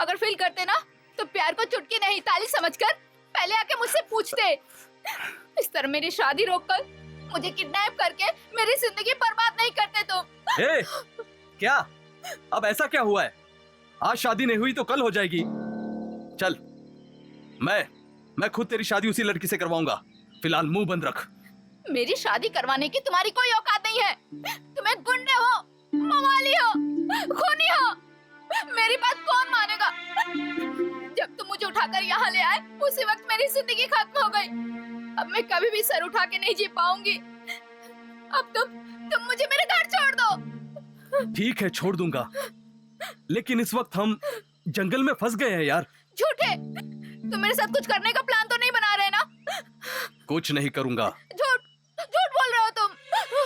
अगर फील करते ना तो प्यार को चुटकी नहीं ताली समझकर पहले आके मुझसे पूछते। इस तरह मेरी शादी रोककर मुझे किडनैप करके मेरी जिंदगी बर्बाद नहीं करते तुम। ए, क्या? अब ऐसा क्या हुआ है? आज शादी नहीं हुई तो कल हो जाएगी। चल, मैं खुद तेरी शादी उसी लड़की से करवाऊंगा। फिलहाल मुंह बंद रख। मेरी शादी करवाने की तुम्हारी कोई औकात नहीं है। तुम्हें गुंडे हो, मवाली हो, खूनी हो। मेरी बात कौन मानेगा? जब तुम मुझे उठाकर यहाँ ले आए उसी वक्त मेरी जिंदगी खत्म हो गई। अब मैं कभी भी सर उठा के नहीं जी पाऊंगी। अब तुम मुझे मेरे घर छोड़ दो। ठीक है, छोड़ दूंगा, लेकिन इस वक्त हम जंगल में फंस गए हैं यार। झूठे, तुम मेरे साथ कुछ करने का प्लान तो नहीं बना रहे ना? कुछ नहीं करूंगा। झूठ बोल रहे हो तुम।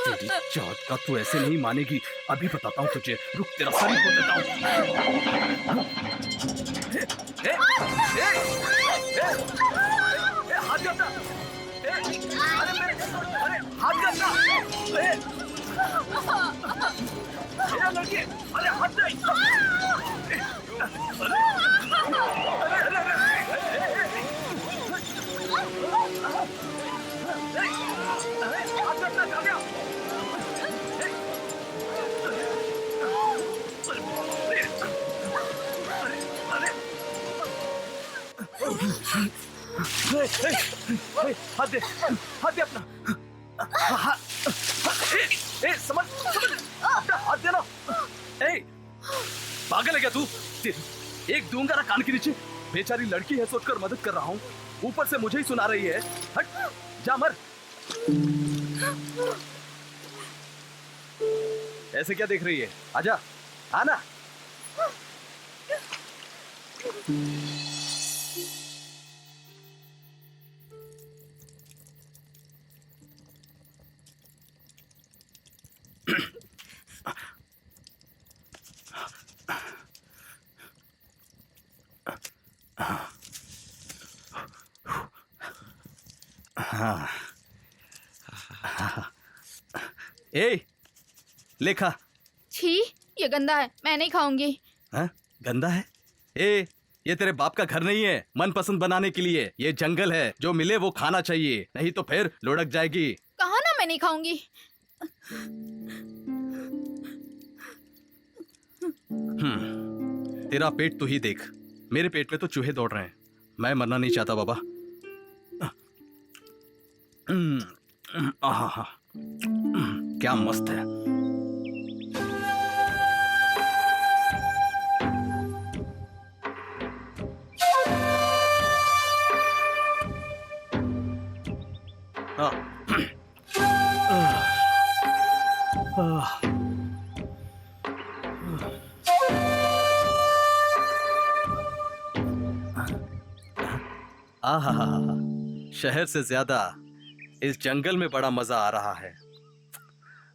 तेरी जात का तू ऐसे नहीं मानेगी। अभी बताता हूँ तुझे, रुक तेरा सर ही खोल देता हूँ। हाथ करना, अरे हाथ करना, लड़की, अरे हाथ हाथ दे अपना। समझ अपना हाथ देना। पागल है क्या तू? एक दूंगा ना कान के नीचे। बेचारी लड़की है सोचकर मदद कर रहा हूँ, ऊपर से मुझे ही सुना रही है। हट, जा मर। ऐसे क्या देख रही है? आजा, आना। ए, लेखा। छी, ये गंदा है, मैं नहीं खाऊंगी। हाँ? गंदा है? ए, ये तेरे बाप का घर नहीं है मनपसंद बनाने के लिए। ये जंगल है, जो मिले वो खाना चाहिए, नहीं तो फिर लुढ़क जाएगी। कहा ना मैं नहीं खाऊंगी। तेरा पेट तू ही देख, मेरे पेट में तो चूहे दौड़ रहे हैं। मैं मरना नहीं चाहता बाबा। आहा, क्या मस्त है। आहा, शहर से ज्यादा इस जंगल में बड़ा मजा आ रहा है।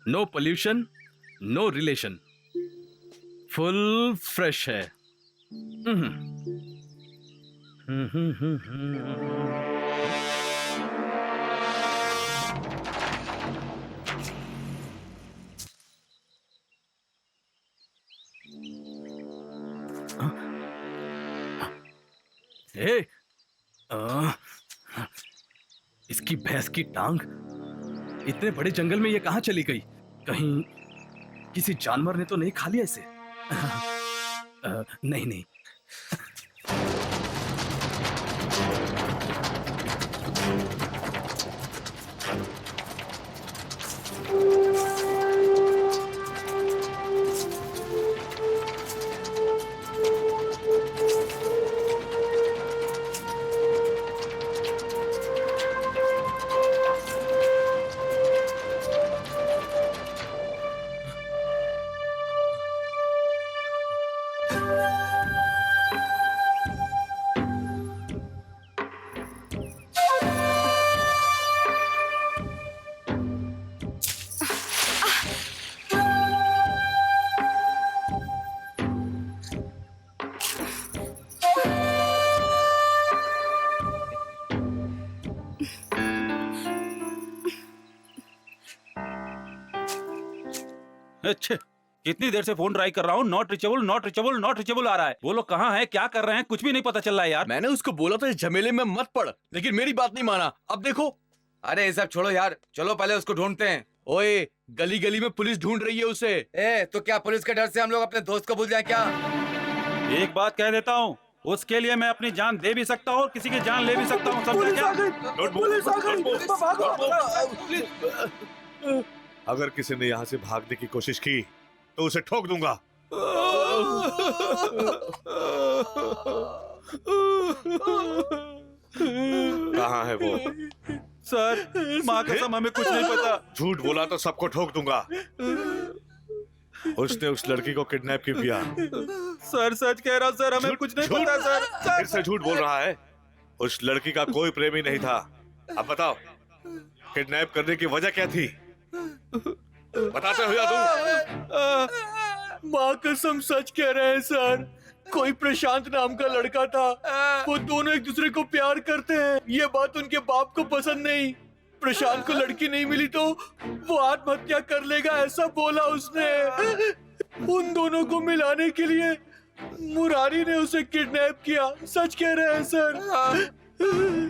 No pollution, no relation, full fresh है। ए, इसकी भैंस की टांग इतने बड़े जंगल में ये कहां चली गई? कहीं किसी जानवर ने तो नहीं खा लिया इसे? नहीं नहीं। अच्छा, कितनी देर से फोन ट्राई कर रहा हूँ, not reachable not reachable not reachable आ रहा है। वो लोग कहाँ हैं, क्या कर रहे हैं, कुछ भी नहीं पता चल रहा है यार। मैंने उसको बोला था इस झमेले में मत पड़, लेकिन मेरी बात नहीं माना। अब देखो। अरे ये सब छोड़ो यार, चलो पहले उसको ढूंढते हैं। ओए, गली गली में पुलिस ढूंढ रही है उसे। तो क्या पुलिस के डर से हम लोग अपने दोस्त को भूल जाए क्या? एक बात कह देता हूँ, उसके लिए मैं अपनी जान दे भी सकता हूँ और किसी की जान ले भी सकता हूँ, समझा क्या? अगर किसी ने यहाँ से भागने की कोशिश की तो उसे ठोक दूंगा। कहाँ है वो? सर, माँ कसम हमें कुछ नहीं पता। झूठ बोला तो सबको ठोक दूंगा। उसने उस लड़की को किडनैप क्यों किया? सर सच कह रहा हूँ सर, हमें कुछ नहीं पता सर। फिर से झूठ बोल रहा है। उस लड़की का कोई प्रेमी नहीं था। अब बताओ, किडनैप करने की वजह क्या थी? बताते हो या तुम? माँ कसम सच कह रहे हैं सर। कोई प्रशांत नाम का लड़का था, वो दोनों एक दूसरे को प्यार करते हैं। ये बात उनके बाप को पसंद नहीं। प्रशांत को लड़की नहीं मिली तो वो आत्महत्या कर लेगा, ऐसा बोला उसने। उन दोनों को मिलाने के लिए मुरारी ने उसे किडनैप किया। सच कह रहे हैं सर।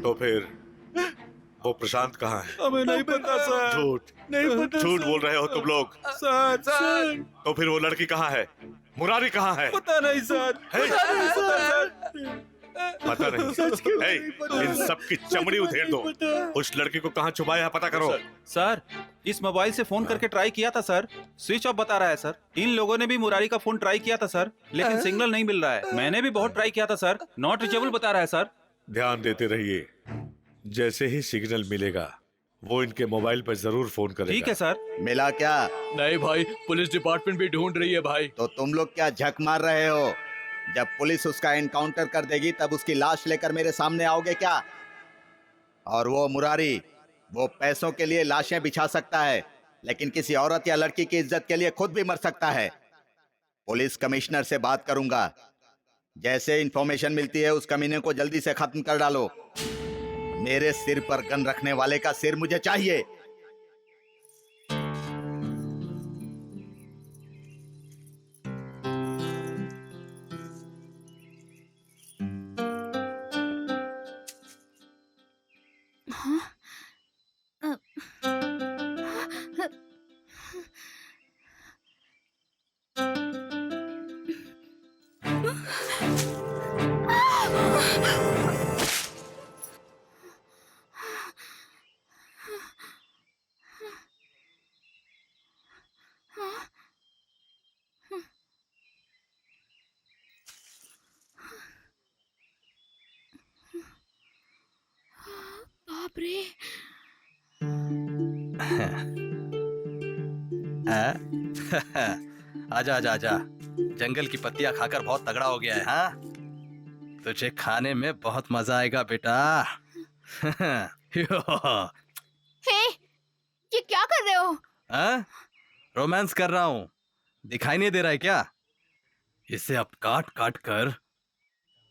तो फिर वो प्रशांत कहाँ है? हमें नहीं पता सर। झूठ नहीं पता झूठ सर। बोल रहे हो तुम लोग। सर सर, तो फिर वो लड़की कहाँ है? मुरारी कहाँ है? पता नहीं सर। है? सर, पता नहीं। सच क्यों हे, नहीं पता? इन सब की चमड़ी उधेड़ दो। नहीं पता। उस लड़की को कहाँ छुपाया है पता करो। सर, इस मोबाइल से फोन करके ट्राई किया था सर, स्विच ऑफ बता रहा है सर। इन लोगों ने भी मुरारी का फोन ट्राई किया था सर, लेकिन सिग्नल नहीं मिल रहा है। मैंने भी बहुत ट्राई किया था सर, नॉट रिचेबल बता रहा है सर। ध्यान देते रहिए, जैसे ही सिग्नल मिलेगा वो इनके मोबाइल पर जरूर फोन करेगा। ठीक है सर। मिला क्या? नहीं भाई, पुलिस डिपार्टमेंट भी ढूंढ रही है भाई। तो तुम लोग क्या झक मार रहे हो? जब पुलिस उसका एनकाउंटर कर देगी तब उसकी लाश लेकर मेरे सामने आओगे क्या? और वो मुरारी, वो पैसों के लिए लाशें बिछा सकता है, लेकिन किसी औरत या लड़की की इज्जत के लिए खुद भी मर सकता है। पुलिस कमिश्नर से बात करूंगा। जैसे इंफॉर्मेशन मिलती है उस कमीने को जल्दी से खत्म कर डालो। मेरे सिर पर गन रखने वाले का सिर मुझे चाहिए। बाप रे। आजा आजा आजा। जंगल की पत्तियां खाकर बहुत तगड़ा हो गया है। हाँ, तुझे खाने में बहुत मजा आएगा बेटा। हे, ये क्या कर रहे हो? रोमांस कर रहा हूँ, दिखाई नहीं दे रहा है क्या? इसे अब काट काट कर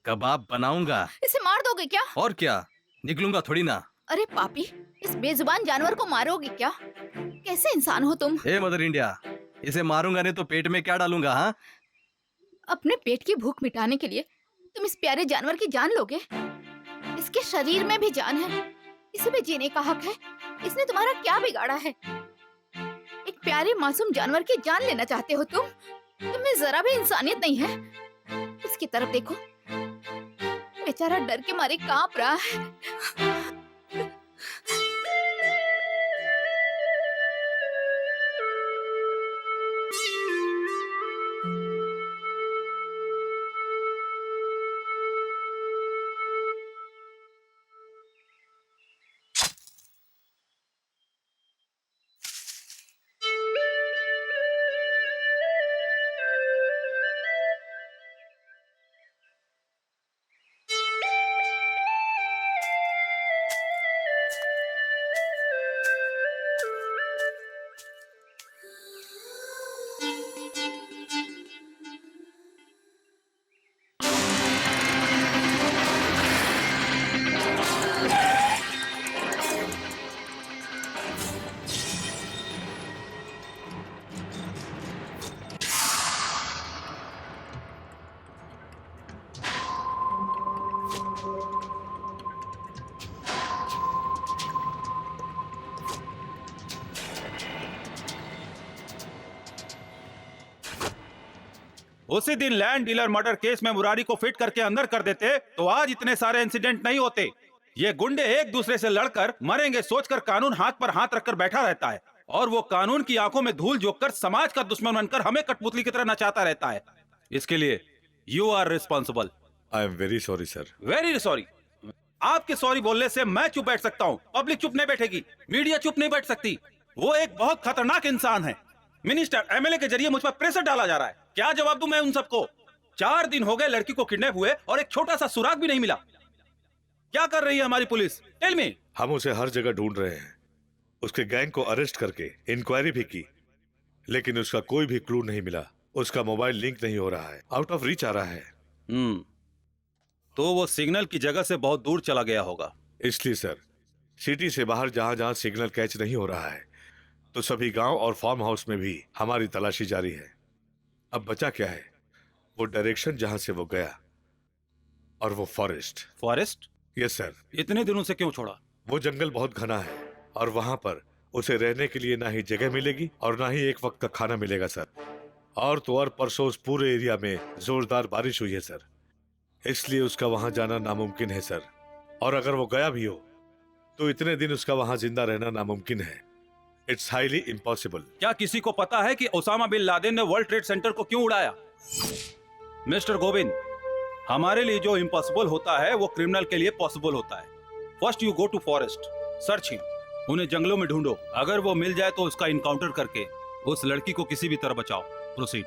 कबाब बनाऊंगा। इसे मार दोगे क्या? और क्या, निकलूंगा थोड़ी ना। अरे पापी, इस बेजुबान जानवर को मारोगे क्या? कैसे इंसान हो तुम? ए मदर इंडिया, इसे मारूंगा नहीं तो पेट में क्या डालूंगा? हाँ, अपने पेट की भूख मिटाने के लिए तुम इस प्यारे जानवर की जान लोगे? इसके शरीर में भी जान है, इसे भी जीने का हक है। इसने तुम्हारा क्या बिगाड़ा है? एक प्यारे मासूम जानवर की जान लेना चाहते हो तुम? तुम्हें जरा भी इंसानियत नहीं है। इसकी तरफ देखो, बेचारा डर के मारे कांप रहा है। उसी दिन लैंड डीलर मर्डर केस में मुरारी को फिट करके अंदर कर देते तो आज इतने सारे इंसिडेंट नहीं होते। ये गुंडे एक दूसरे से लड़कर मरेंगे सोचकर कानून हाथ पर हाथ रखकर बैठा रहता है और वो कानून की आंखों में धूल झोंककर समाज का दुश्मन बनकर हमें कठपुतली की तरह नचाता रहता है। इसके लिए you are responsible. I am very sorry sir. Very sorry. आपके सॉरी बोलने से मैं चुप बैठ सकता हूँ, पब्लिक चुप नहीं बैठेगी, मीडिया चुप नहीं बैठ सकती। वो एक बहुत खतरनाक इंसान है। मिनिस्टर एमएलए के जरिए मुझ पर प्रेशर डाला जा रहा है। क्या जवाब दूं मैं उन सबको? 4 दिन हो गए लड़की को किडनैप हुए और एक छोटा सा सुराग भी नहीं मिला। क्या कर रही है हमारी पुलिस? Tell me. हम उसे हर जगह ढूंढ रहे हैं, उसके गैंग को अरेस्ट करके इंक्वायरी भी की, लेकिन उसका कोई भी क्लू नहीं मिला। उसका मोबाइल लिंक नहीं हो रहा है, आउट ऑफ रीच आ रहा है। तो वो सिग्नल की जगह से बहुत दूर चला गया होगा। इसलिए सर, सिटी से बाहर जहां जहां सिग्नल कैच नहीं हो रहा है, तो सभी गांव और फार्म हाउस में भी हमारी तलाशी जारी है। अब बचा क्या है? वो डायरेक्शन जहां से वो गया, और वो फॉरेस्ट। फॉरेस्ट? Yes sir. इतने दिनों से क्यों छोड़ा? वो जंगल बहुत घना है और वहां पर उसे रहने के लिए ना ही जगह मिलेगी और ना ही एक वक्त का खाना मिलेगा सर। और तो और परसों उस पूरे एरिया में जोरदार बारिश हुई है सर, इसलिए उसका वहां जाना नामुमकिन है सर। और अगर वो गया भी हो तो इतने दिन उसका वहां जिंदा रहना नामुमकिन है। It's highly impossible. क्या किसी को पता है कि ओसामा बिन लादेन ने वर्ल्ड ट्रेड सेंटर को क्यों उड़ाया? मिस्टर गोविंद, हमारे लिए जो इम्पॉसिबल होता है वो क्रिमिनल के लिए पॉसिबल होता है। First you go to forest, search him, उन्हें जंगलों में ढूंढो। अगर वो मिल जाए तो उसका इनकाउंटर करके उस लड़की को किसी भी तरह बचाओ। प्रोसीड।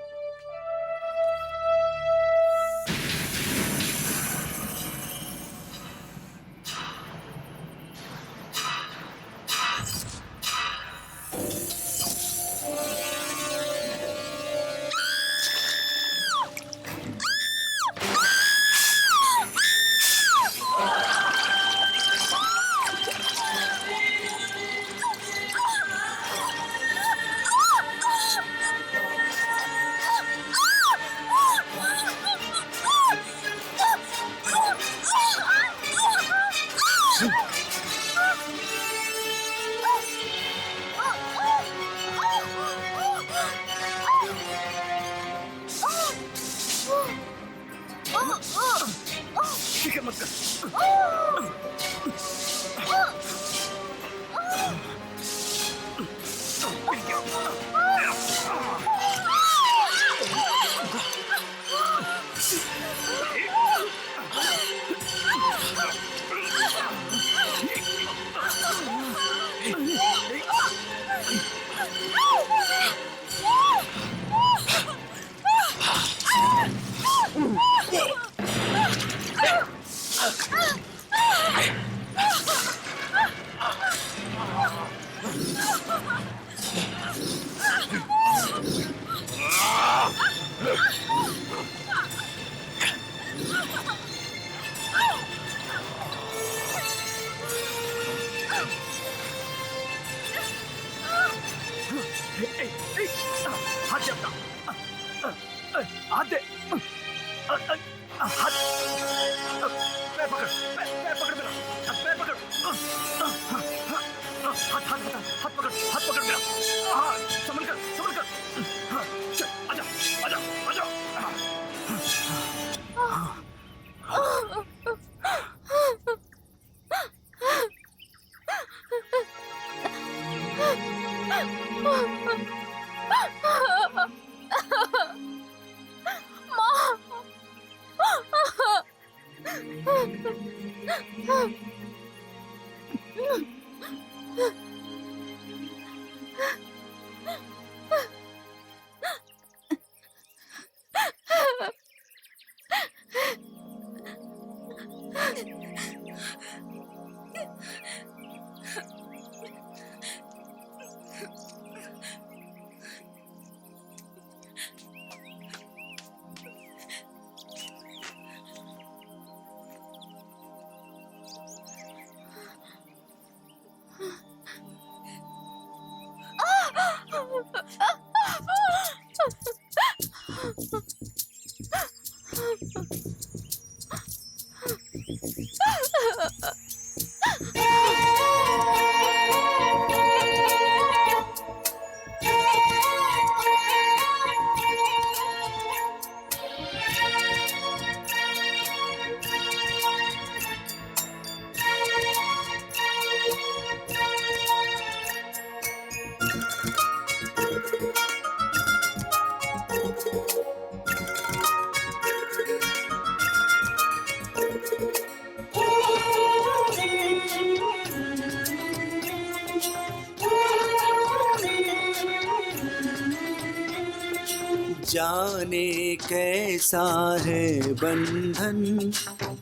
जाने कैसा है बंधन,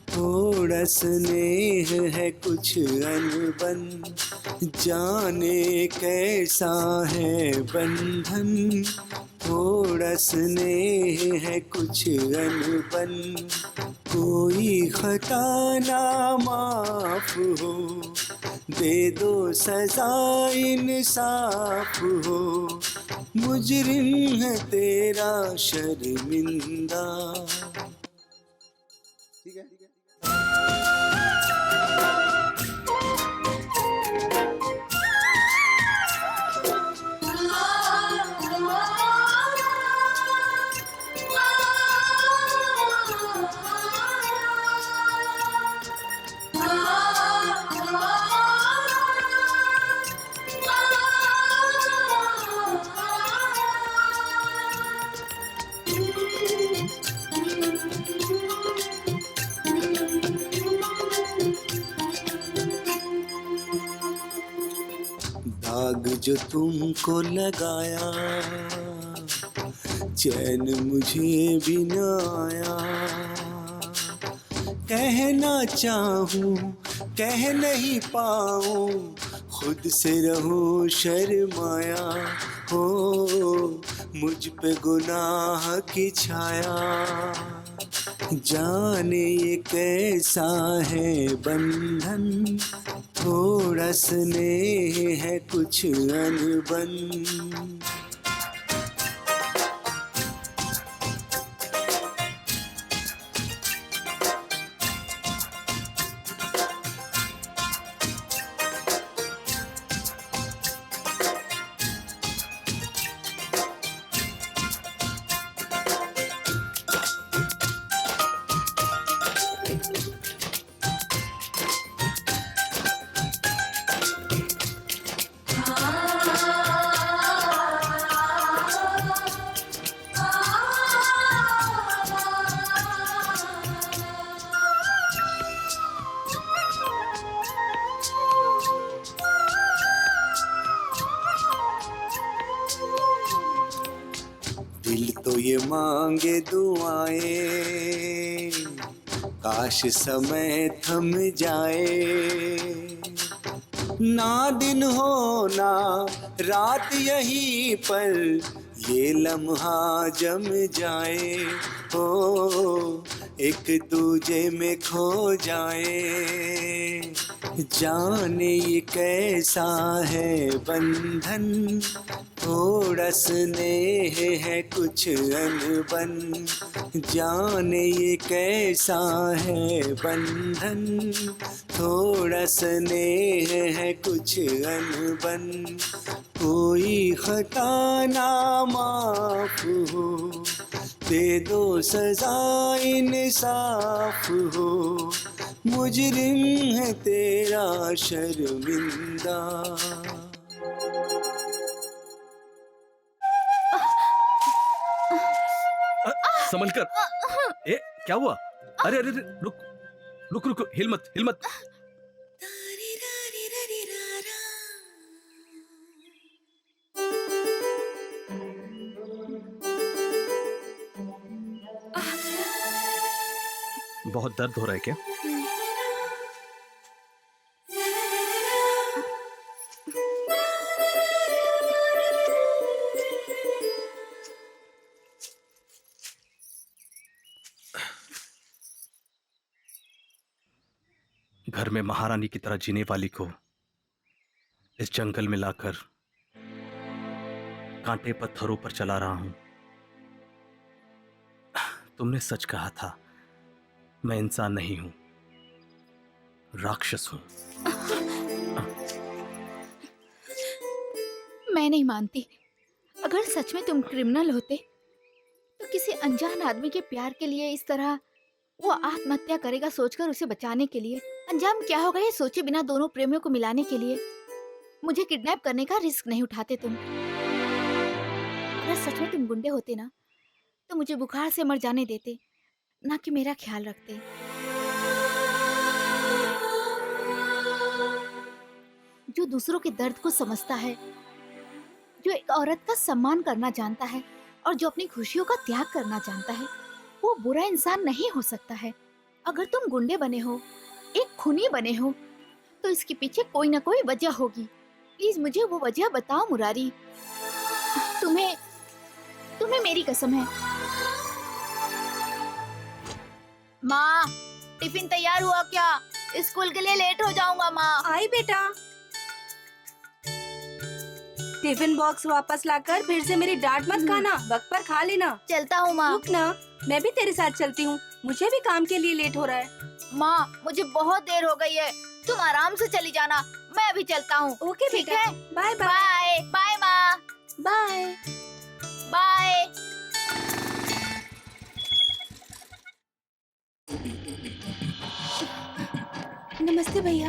थोड़ा स्नेह है कुछ अनबन। जाने कैसा है बंधन, थोड़ा स्नेह है कुछ अनबन। कोई खता ना माफ हो, दे दो सजा इंसाफ हो। मुजरिम है तेरा शर्मिंदा। ठीक है। दाग जो तुमको लगाया, चैन मुझे भी न आया। कहना चाहूं कह नहीं पाऊं, खुद से रहूं शर्माया। हो मुझ पे गुनाह की छाया, जाने ये कैसा है बंधन। थोड़ा स्नेह है कुछ अनबन। दिल तो ये मांगे दुआएं, काश समय थम जाए। ना दिन हो ना रात यहीं पर, ये लम्हा जम जाए। हो एक दूजे में खो जाए। जाने ये कैसा है बंधन, थोड़ा स्नेह है कुछ अनबन। जाने ये कैसा है बंधन, थोड़ा स्नेह है कुछ अनबन। कोई खता ना माफ हो, दे दो सजा इंसाफ हो। मुजरिम है तेरा शर्मिंदा। संभल कर। ए, क्या हुआ? अरे अरे अरे, रुक रुक रुक, हिल मत हिल मत। बहुत दर्द हो रहा है क्या? घर में महारानी की तरह जीने वाली को इस जंगल में लाकर कांटे पत्थरों पर चला रहा हूं। तुमने सच कहा था, मैं इंसान नहीं हूं, राक्षस हूं। मैं नहीं मानती। अगर सच में तुम क्रिमिनल होते तो किसी अनजान आदमी के प्यार के लिए इस तरह वो आत्महत्या करेगा सोचकर उसे बचाने के लिए अंजाम क्या होगा ये सोचे बिना दोनों प्रेमियों को मिलाने के लिए मुझे किडनैप करने का रिस्क नहीं उठाते तुम। अगर सच में तुम गुंडे होते ना तो मुझे बुखार से मर जाने देते, ना कि मेरा ख्याल रखते। जो दूसरों के दर्द को समझता है, जो एक औरत का सम्मान करना जानता है और जो अपनी खुशियों का त्याग करना जानता है वो बुरा इंसान नहीं हो सकता है। अगर तुम गुंडे बने हो, एक खूनी बने हो, तो इसके पीछे कोई ना कोई वजह होगी। प्लीज मुझे वो वजह बताओ मुरारी। तुम्हें मेरी कसम है। माँ, टिफिन तैयार हुआ क्या? स्कूल के लिए लेट हो जाऊंगा माँ। आई बेटा। टिफिन बॉक्स वापस लाकर फिर से मेरी डांट मत खाना, वक्त पर खा लेना। चलता हूँ माँ। रुक ना, मैं भी तेरे साथ चलती हूँ, मुझे भी काम के लिए लेट हो रहा है। माँ, मुझे बहुत देर हो गई है, तुम आराम से चली जाना, मैं अभी चलता हूँ। ओके ठीक बेटा, है, बाय बाय। बाय बाय माँ, बाय। बाय। नमस्ते भैया।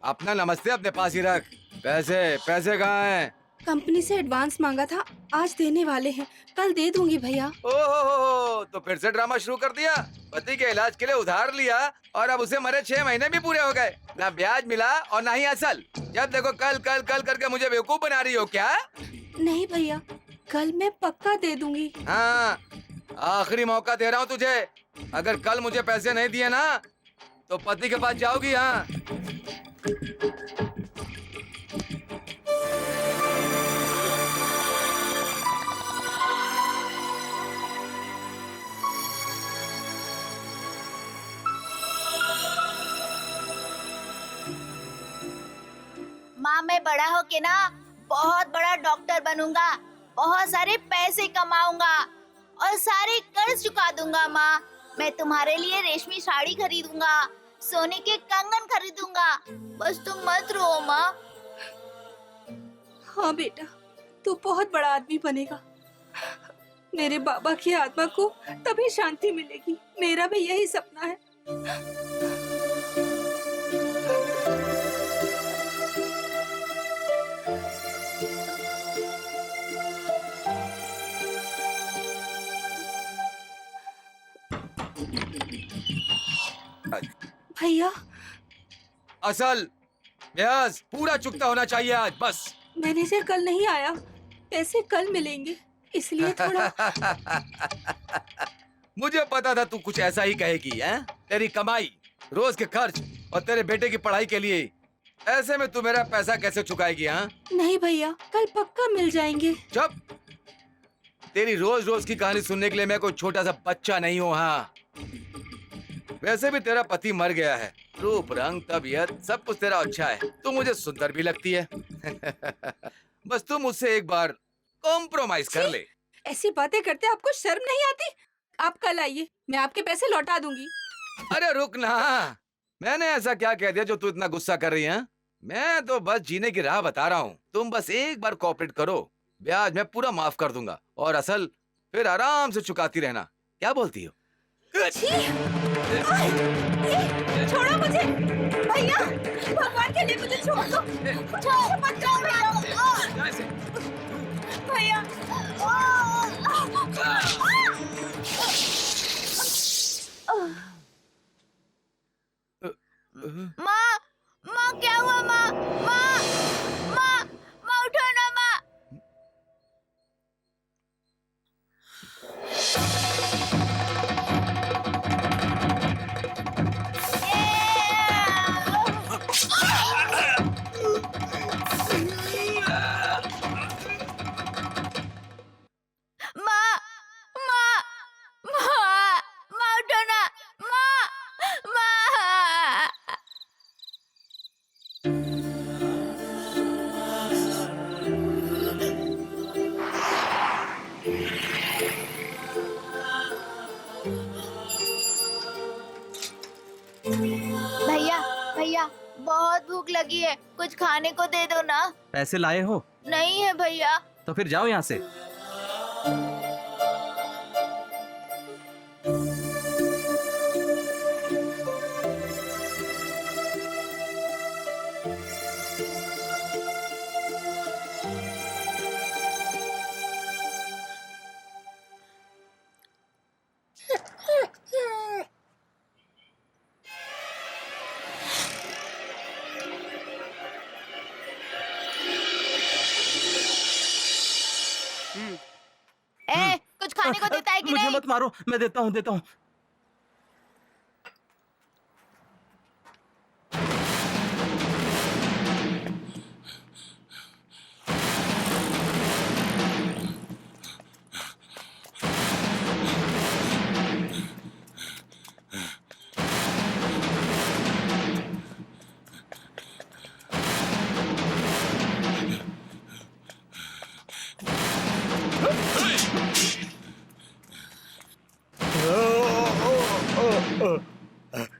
अपना नमस्ते अपने पास ही रख। पैसे पैसे कहाँ हैं? कंपनी से एडवांस मांगा था, आज देने वाले हैं, कल दे दूंगी भैया। ओहो, तो फिर से ड्रामा शुरू कर दिया। पति के इलाज के लिए उधार लिया और अब उसे मरे 6 महीने भी पूरे हो गए, ना ब्याज मिला और ना ही असल। जब देखो कल कल कल करके मुझे बेवकूफ बना रही हो क्या? नहीं भैया, कल मैं पक्का दे दूंगी। हाँ, आखिरी मौका दे रहा हूँ तुझे। अगर कल मुझे पैसे नहीं दिए ना तो पति के पास जाओगी। हाँ, माँ, मैं बड़ा होके ना बहुत बड़ा डॉक्टर बनूंगा, बहुत सारे पैसे कमाऊंगा और सारे कर्ज चुका दूंगा। माँ, मैं तुम्हारे लिए रेशमी साड़ी खरीदूंगा, सोने के कंगन खरीदूंगा, बस तुम मत रो माँ। हाँ बेटा, तू बहुत बड़ा आदमी बनेगा, मेरे बाबा की आत्मा को तभी शांति मिलेगी। मेरा भी यही सपना है। भैया, असल ब्याज पूरा चुकता होना चाहिए आज। बस मैनेजर कल नहीं आया, पैसे कल मिलेंगे, इसलिए थोड़ा। मुझे पता था तू कुछ ऐसा ही कहेगी। हैं? तेरी कमाई, रोज के खर्च और तेरे बेटे की पढ़ाई के लिए, ऐसे में तू मेरा पैसा कैसे चुकाएगी? हाँ, नहीं भैया, कल पक्का मिल जाएंगे। चुप। तेरी रोज रोज की कहानी सुनने के लिए मैं कोई छोटा सा बच्चा नहीं हूँ। हाँ, वैसे भी तेरा पति मर गया है, रूप रंग तबीयत सब कुछ तेरा अच्छा है, तू मुझे सुंदर भी लगती है। बस तू मुझसे एक बार कॉम्प्रोमाइज कर ले। ऐसी बातें करते आपको शर्म नहीं आती? आप कल आइए, मैं आपके पैसे लौटा दूंगी। अरे रुक ना, मैंने ऐसा क्या कह दिया जो तू इतना गुस्सा कर रही है? मैं तो बस जीने की राह बता रहा हूँ। तुम बस एक बार कोऑपरेट करो, ब्याज मैं पूरा माफ कर दूंगा और असल फिर आराम से चुकाती रहना। क्या बोलती हो? छोड़ो मुझे भैया, भगवान के लिए मुझे छोड़ दो। छोड़ो मत जाओ भैया। माँ, माँ क्या हुआ माँ? माँ, माँ, माँ उठो ना माँ। माँ, माँ, माँ, माँ उठो ना, माँ, माँ। भैया, भैया, बहुत भूख लगी है, कुछ खाने को दे दो ना। पैसे लाए हो? नहीं है भैया। तो फिर जाओ यहाँ से। खाने को देता है कि मुझे नहीं? मत मारो, मैं देता हूँ देता हूँ।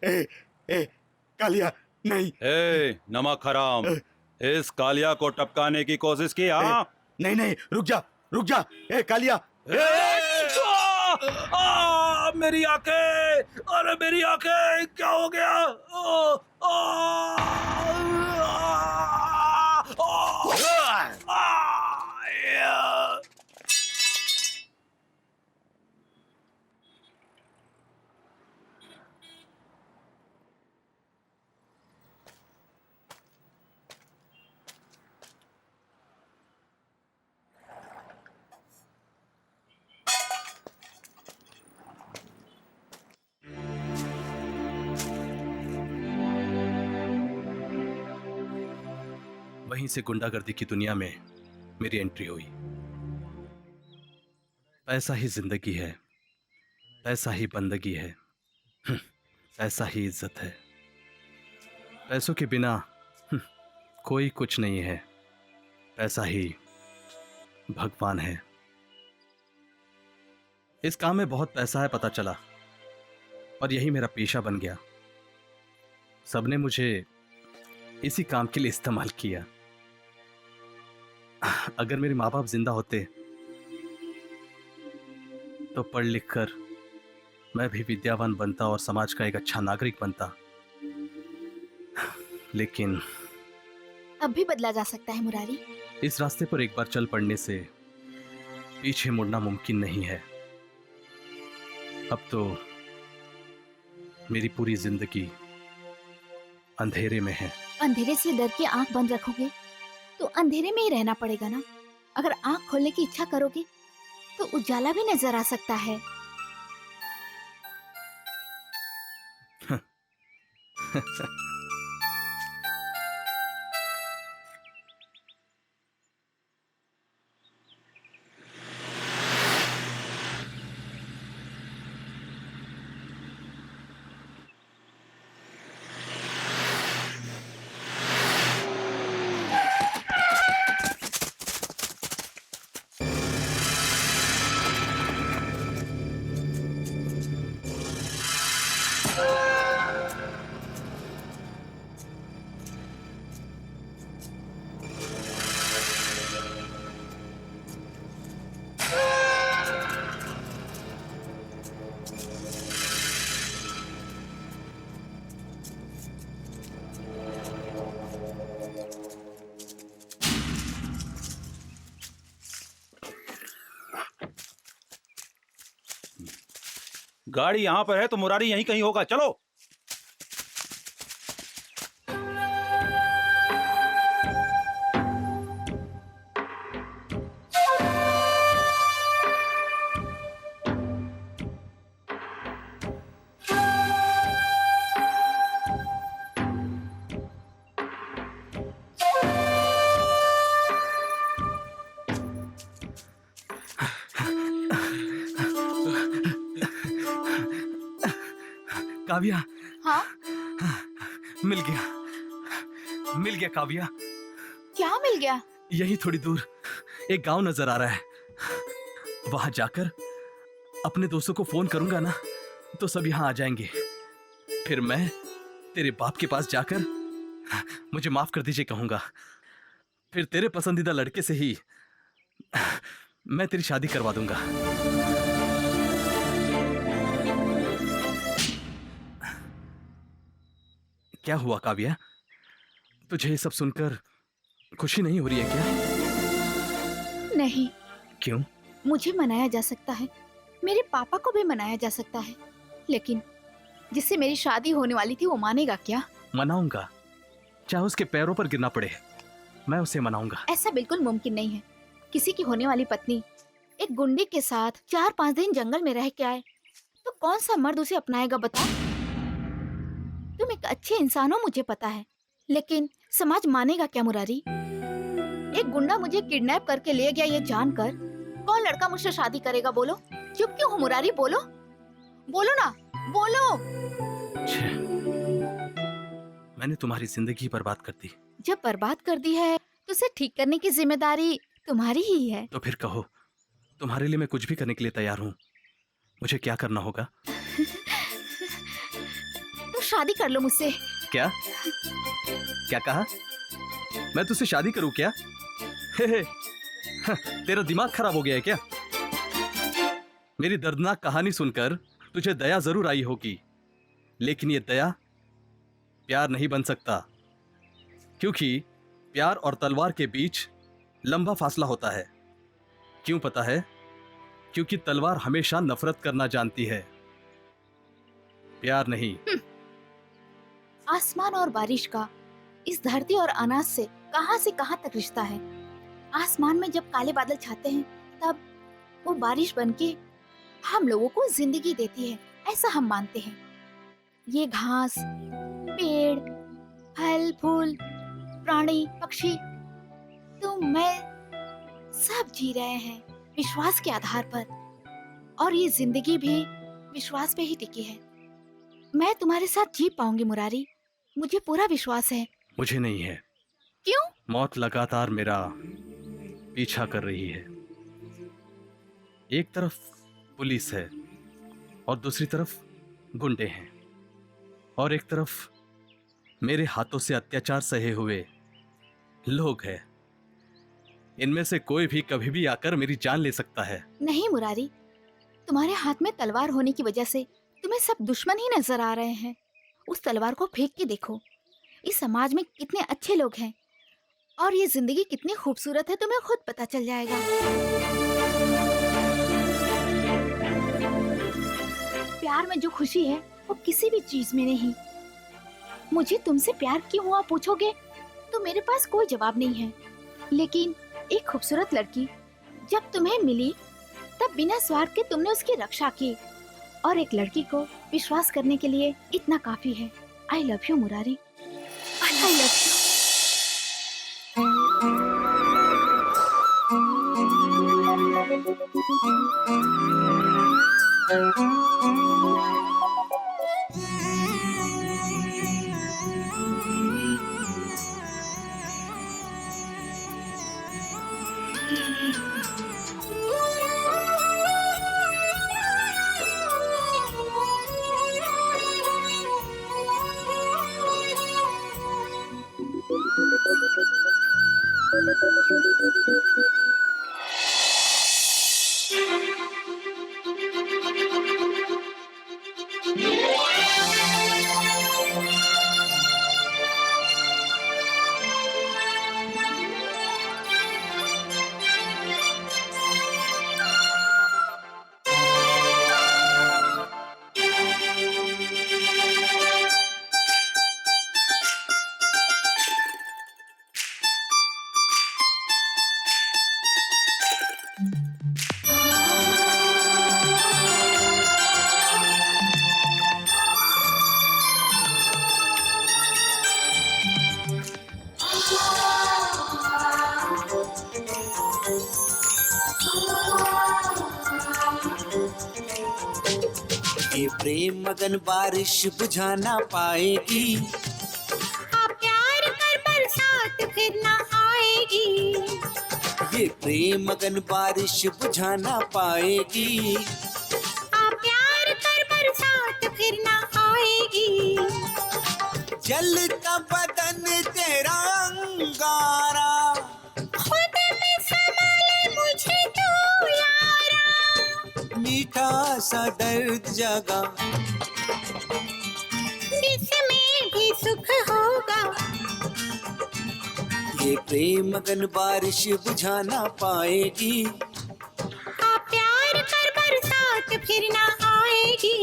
ए कालिया नहीं ए नमक हराम, इस कालिया को टपकाने की कोशिश की? हाँ नहीं नहीं, रुक जा ए कालिया। मेरी आंखें, अरे मेरी आंखें, क्या हो गया? वहीं से गुंडागर्दी की दुनिया में मेरी एंट्री हुई। पैसा ही जिंदगी है, पैसा ही बंदगी है, पैसा ही इज्जत है। पैसों के बिना कोई कुछ नहीं है, पैसा ही भगवान है। इस काम में बहुत पैसा है पता चला, और यही मेरा पेशा बन गया। सबने मुझे इसी काम के लिए इस्तेमाल किया। अगर मेरे माँ बाप जिंदा होते तो पढ़ लिख कर मैं भी विद्यावान बनता और समाज का एक अच्छा नागरिक बनता, लेकिन अब भी बदला जा सकता है मुरारी। इस रास्ते पर एक बार चल पड़ने से पीछे मुड़ना मुमकिन नहीं है। अब तो मेरी पूरी जिंदगी अंधेरे में है। अंधेरे से डर के आंख बंद रखोगे तो अंधेरे में ही रहना पड़ेगा ना। अगर आंख खोलने की इच्छा करोगे तो उजाला भी नजर आ सकता है। गाड़ी यहाँ पर है तो मुरारी यहीं कहीं होगा, चलो। काव्या, हाँ, मिल गया काव्या। क्या मिल गया? यही थोड़ी दूर एक गांव नजर आ रहा है। वहां जाकर अपने दोस्तों को फोन करूंगा ना तो सब यहां आ जाएंगे। फिर मैं तेरे बाप के पास जाकर मुझे माफ कर दीजिए कहूंगा। फिर तेरे पसंदीदा लड़के से ही मैं तेरी शादी करवा दूंगा। क्या हुआ काव्या, तुझे ये सब सुनकर खुशी नहीं हो रही है क्या? नहीं। क्यों? मुझे मनाया जा सकता है, मेरे पापा को भी मनाया जा सकता है, लेकिन जिससे मेरी शादी होने वाली थी वो मानेगा क्या? मनाऊंगा, चाहे उसके पैरों पर गिरना पड़े, मैं उसे मनाऊंगा। ऐसा बिल्कुल मुमकिन नहीं है। किसी की होने वाली पत्नी एक गुंडे के साथ 4-5 दिन जंगल में रह के आए तो कौन सा मर्द उसे अपनाएगा बता? तुम एक अच्छे इंसान हो मुझे पता है, लेकिन समाज मानेगा क्या मुरारी? एक गुंडा मुझे किडनैप करके ले गया ये जानकर कौन लड़का मुझसे शादी करेगा? बोलो। चुप क्यों हो मुरारी? बोलो बोलो ना, बोलो। मैंने तुम्हारी जिंदगी बर्बाद कर दी। जब बर्बाद कर दी है तो उसे ठीक करने की जिम्मेदारी तुम्हारी ही है। तो फिर कहो, तुम्हारे लिए मैं कुछ भी करने के लिए तैयार हूँ। मुझे क्या करना होगा? तो शादी कर लो मुझसे। क्या क्या कहा? मैं तुझसे शादी करूं क्या? हे, तेरा दिमाग खराब हो गया है क्या? मेरी दर्दनाक कहानी सुनकर तुझे दया जरूर आई होगी, लेकिन ये दया प्यार नहीं बन सकता, क्योंकि प्यार और तलवार के बीच लंबा फासला होता है। क्यों पता है? क्योंकि तलवार हमेशा नफरत करना जानती है, प्यार नहीं। आसमान और बारिश का इस धरती और अनाज से कहां तक रिश्ता है। आसमान में जब काले बादल छाते हैं तब वो बारिश बनके हम लोगों को जिंदगी देती है, ऐसा हम मानते हैं। ये घास, पेड़, फल फूल, प्राणी, पक्षी, तुम, मैं सब जी रहे हैं विश्वास के आधार पर, और ये जिंदगी भी विश्वास पे ही टिकी है। मैं तुम्हारे साथ जी पाऊंगी मुरारी, मुझे पूरा विश्वास है। मुझे नहीं है। क्यों? मौत लगातार मेरा पीछा कर रही है। एक तरफ पुलिस है और दूसरी तरफ गुंडे हैं, और एक तरफ मेरे हाथों से अत्याचार सहे हुए लोग हैं। इनमें से कोई भी कभी भी आकर मेरी जान ले सकता है। नहीं मुरारी, तुम्हारे हाथ में तलवार होने की वजह से तुम्हें सब दुश्मन ही नजर आ रहे हैं। उस तलवार को फेंक के देखो, इस समाज में कितने अच्छे लोग हैं और ये जिंदगी कितनी खूबसूरत है, तुम्हें खुद पता चल जाएगा। प्यार में जो खुशी है वो किसी भी चीज में नहीं। मुझे तुमसे प्यार क्यों हुआ पूछोगे तो मेरे पास कोई जवाब नहीं है, लेकिन एक खूबसूरत लड़की जब तुम्हें मिली तब बिना स्वार्थ के तुमने उसकी रक्षा की, और एक लड़की को विश्वास करने के लिए इतना काफी है। I love you Murari, I love you. ये प्रेम मगन बारिश बुझा ना पाएगी, आप प्यार कर बरसात फिर ना आएगी। ये प्रेम मगन बारिश बुझा ना पाएगी, आप प्यार कर बरसात फिर ना आएगी। जलता बदन तेरा अंगारा, खुद में संभाले मुझे तू यारा। मीठा सा दर्द जगा, इसमें भी सुख होगा। ये प्रेम मगन बारिश बुझा ना पाएगी, आप प्यार कर बरसात फिर ना आएगी।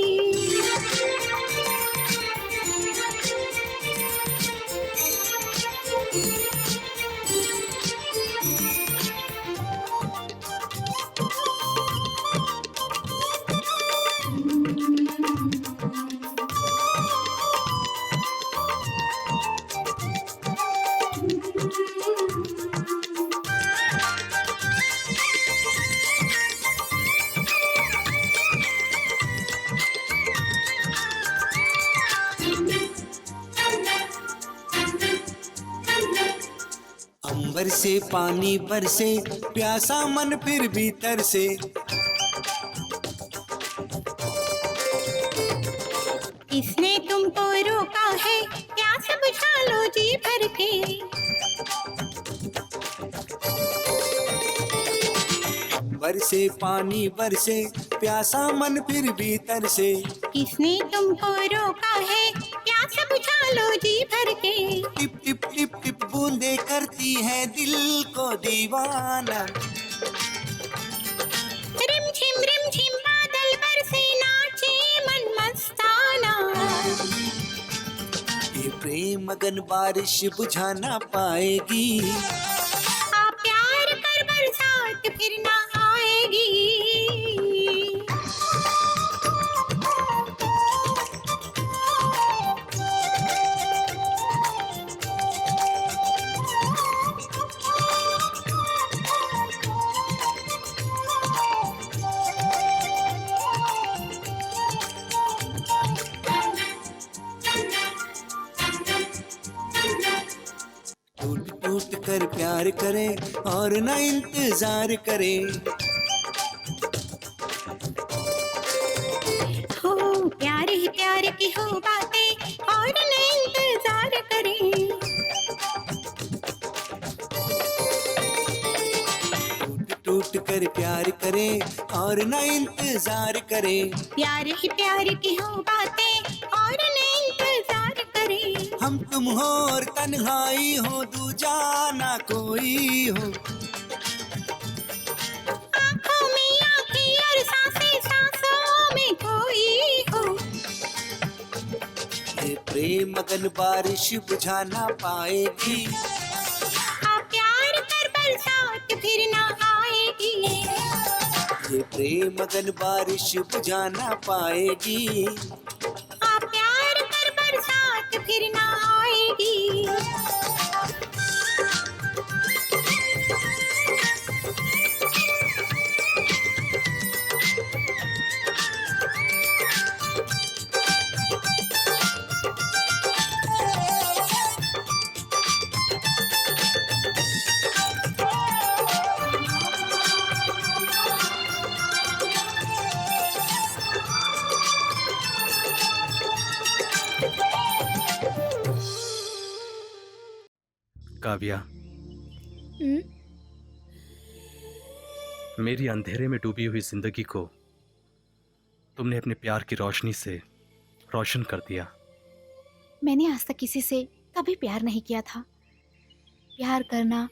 बरसे पानी बरसे प्यासा मन फिर भीतर से। किसने तुमको रोका है, प्यास बुझा लो जी भर के। बरसे पानी बरसे प्यासा मन फिर भीतर से। किसने तुमको रोका है, प्यास बुझा लो जी भर के। टिप टिप टिप टिप बूंदे करती है दिल को दीवाना। रिम झिम बादल बरसे नाचे मन मस्ताना। ये प्रेम मगन बारिश बुझा ना पाएगी। आप प्यार कर बरसात फिर ना आएगी। टूट टूट कर प्यार करे और न इंतजार करे। हो प्यार की हो बातें और न इंतजार करें। टूट टूट कर प्यार करे और न इंतजार करे। प्यार की हो बातें और न इंतजार करें। हम तुम हो और तन्हाई हो, दूजा ना कोई हो। आँखों में आँखें और सांसें सांसों में कोई हो। ये प्रेम मगन बारिश बुझा ना पाएगी। आप प्यार कर बरसात फिर ना आएगी। ये प्रेम मगन बारिश बुझा ना पाएगी। आप प्यार कर बरसात फिर ना आएगी। काव्या, मेरी अंधेरे में डूबी हुई जिंदगी को तुमने अपने प्यार की रोशनी से रोशन कर दिया। मैंने आज तक किसी से कभी प्यार नहीं किया था। प्यार करना,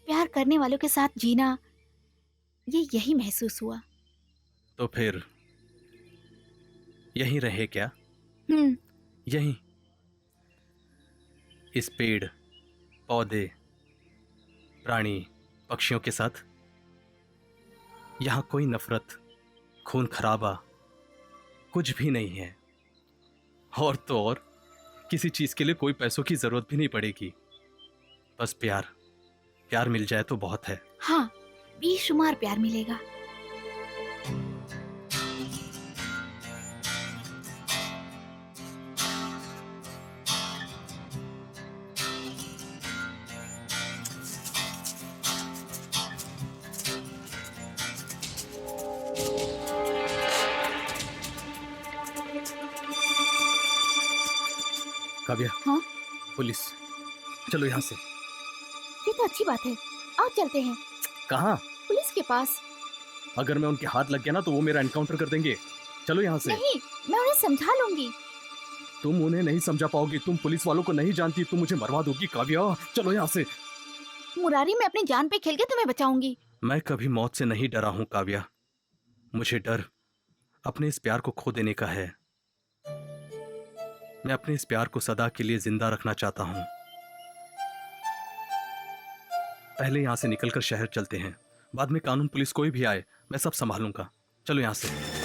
प्यार करने वालों के साथ जीना, यही महसूस हुआ। तो फिर यहीं रहे क्या? यहीं इस पेड़ पौधे प्राणी पक्षियों के साथ। यहाँ कोई नफरत खून खराबा कुछ भी नहीं है। और तो और किसी चीज के लिए कोई पैसों की जरूरत भी नहीं पड़ेगी। बस प्यार मिल जाए तो बहुत है। हाँ, बेशुमार प्यार मिलेगा। काव्या, हाँ? पुलिस, चलो यहाँ से। ये तो अच्छी बात है, आओ चलते हैं। कहाँ? पुलिस के पास। अगर मैं उनके हाथ लग गया ना तो वो मेरा एनकाउंटर कर देंगे। चलो यहाँ से। नहीं, मैं उन्हें समझा लूंगी। तुम उन्हें नहीं समझा पाओगी, तुम पुलिस वालों को नहीं जानती, तुम मुझे मरवा दोगी। काव्या, चलो यहाँ से। मुरारी, मैं अपनी जान पे खेल के तुम्हें बचाऊंगी। मैं कभी मौत से नहीं डरा हूँ काव्या। मुझे डर अपने इस प्यार को खो देने का है। मैं अपने इस प्यार को सदा के लिए जिंदा रखना चाहता हूं। पहले यहां से निकलकर शहर चलते हैं, बाद में कानून पुलिस कोई भी आए मैं सब संभालूंगा। चलो यहां से।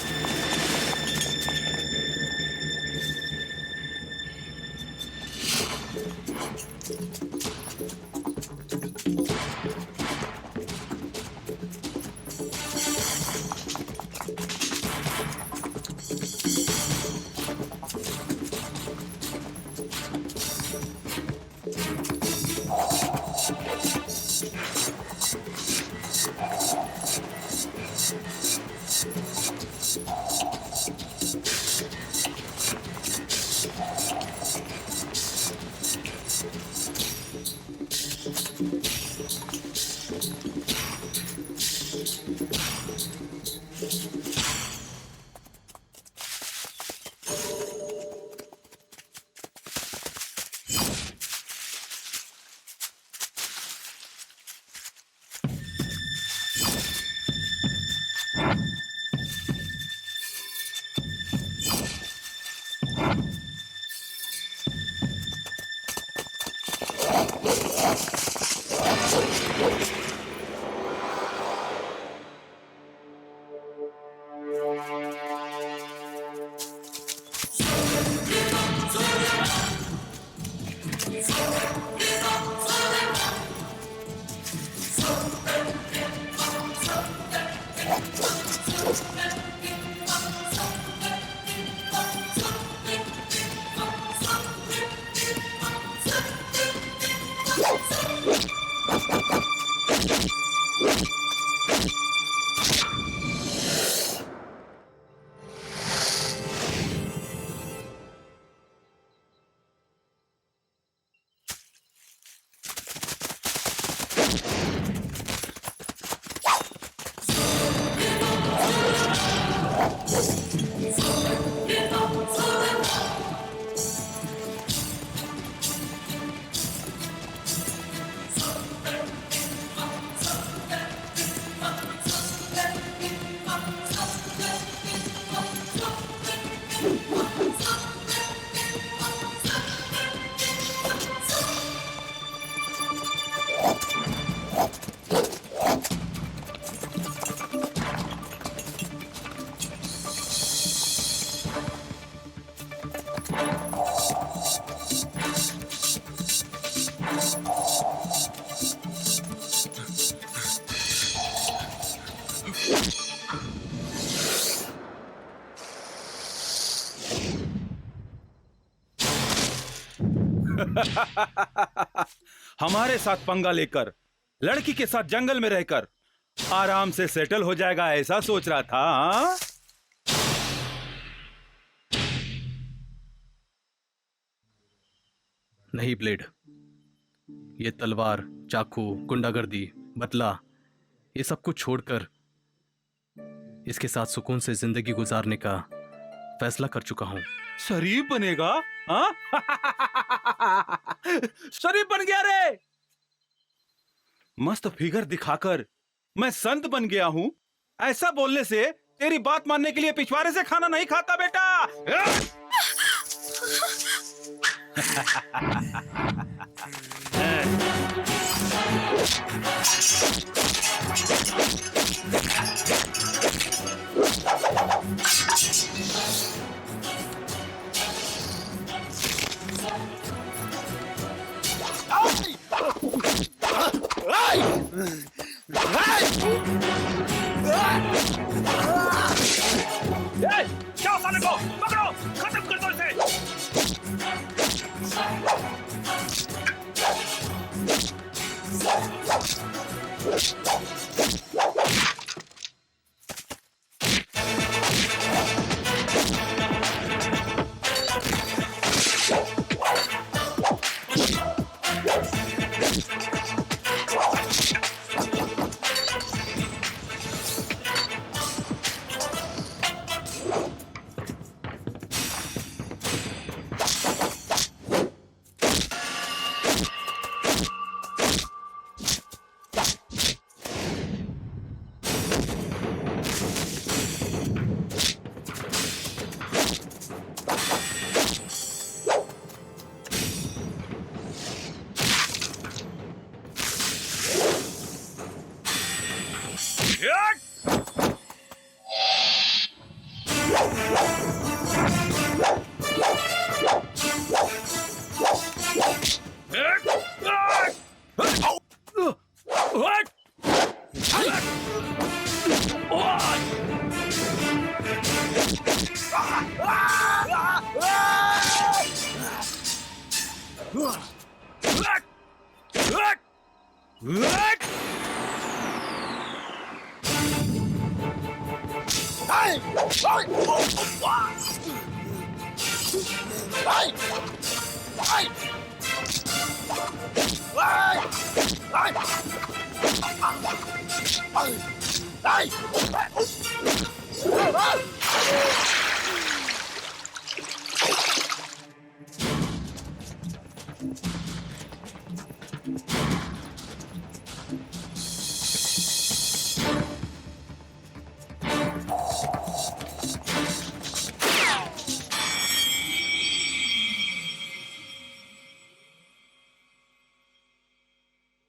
हमारे साथ पंगा लेकर, लड़की के साथ जंगल में रहकर आराम से सेटल हो जाएगा ऐसा सोच रहा था, हाँ? नहीं ब्लेड, ये तलवार, चाकू, गुंडागर्दी, बदला, ये सब कुछ छोड़कर इसके साथ सुकून से जिंदगी गुजारने का फैसला कर चुका हूं। शरीफ बनेगा, हाँ? शरीफ बन गया रे। मस्त फिगर दिखाकर मैं संत बन गया हूं, ऐसा बोलने से तेरी बात मानने के लिए पिछवाड़े से खाना नहीं खाता बेटा। क्या साले को पकड़ो, खत्म कर दो इसे।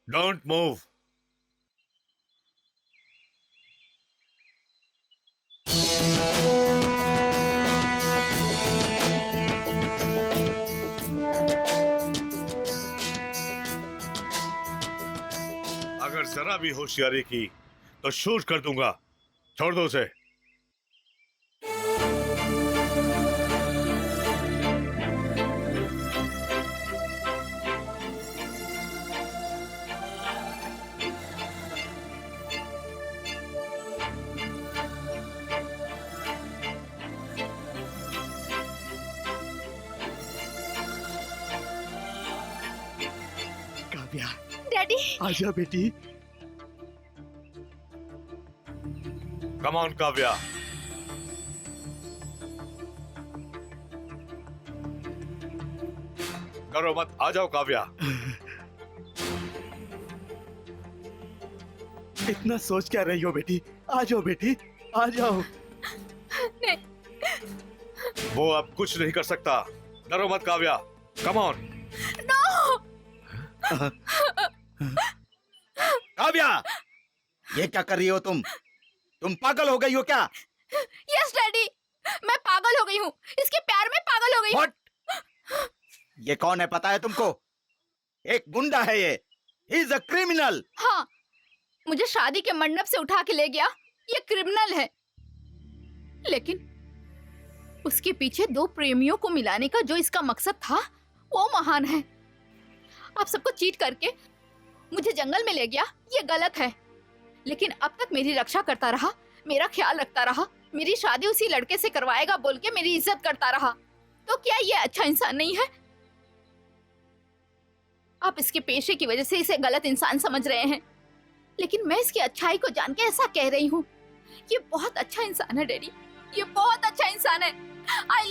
Don't move. अगर जरा भी होशियारी की तो शूट कर दूंगा। छोड़ दो उसे। काव्या, डैडी आजा बेटी। Come on Kavya. डरो मत, आ जाओ काव्या। इतना सोच क्या रही हो बेटी? आ जाओ बेटी, आ जाओ। नहीं, वो अब कुछ नहीं कर सकता। डरो मत काव्या, कम ऑन। काव्या, ये क्या कर रही हो तुम? तुम पागल हो गई हो क्या? यस डैडी, मैं पागल हो गई हूँ, इसके प्यार में पागल हो गई हूँ। What? ये कौन है पता है तुमको? एक गुंडा है ये। He is a criminal. हाँ, मुझे शादी के मंडप से उठा के ले गया, ये क्रिमिनल है। लेकिन उसके पीछे दो प्रेमियों को मिलाने का जो इसका मकसद था, वो महान है। आप सबको चीट करके मुझे जंगल में ले गया, ये गलत है। लेकिन अब तक मेरी रक्षा करता रहा, मेरा ख्याल रखता रहा, मेरी शादी उसी लड़के से करवाएगा बोल के मेरी इज्जत करता रहा। तो क्या ये अच्छा इंसान नहीं है? आप इसके पेशे की वजह से इसे गलत इंसान समझ रहे हैं, लेकिन मैं इसकी अच्छाई को जान के ऐसा कह रही हूँ। ये बहुत अच्छा इंसान है डैडी, ये बहुत अच्छा इंसान है। I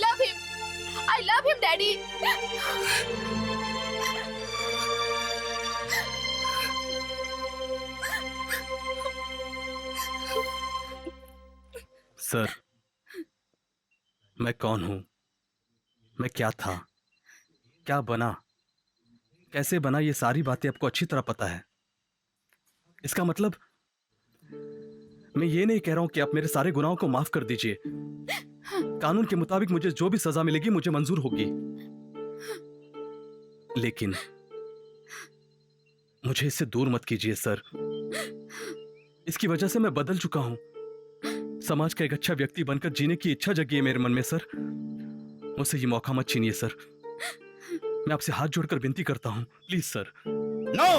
love him daddy. Sir, मैं कौन हूं, मैं क्या था, क्या बना, कैसे बना, ये सारी बातें आपको अच्छी तरह पता है। इसका मतलब मैं ये नहीं कह रहा हूं कि आप मेरे सारे गुनाहों को माफ कर दीजिए। कानून के मुताबिक मुझे जो भी सजा मिलेगी मुझे मंजूर होगी, लेकिन मुझे इससे दूर मत कीजिए सर। इसकी वजह से मैं बदल चुका हूं। समाज का एक अच्छा व्यक्ति बनकर जीने की इच्छा जगी है मेरे मन में सर। मुझसे ये मौका मत छीनिए सर। मैं आपसे हाथ जोड़कर विनती करता हूं, प्लीज सर। नो!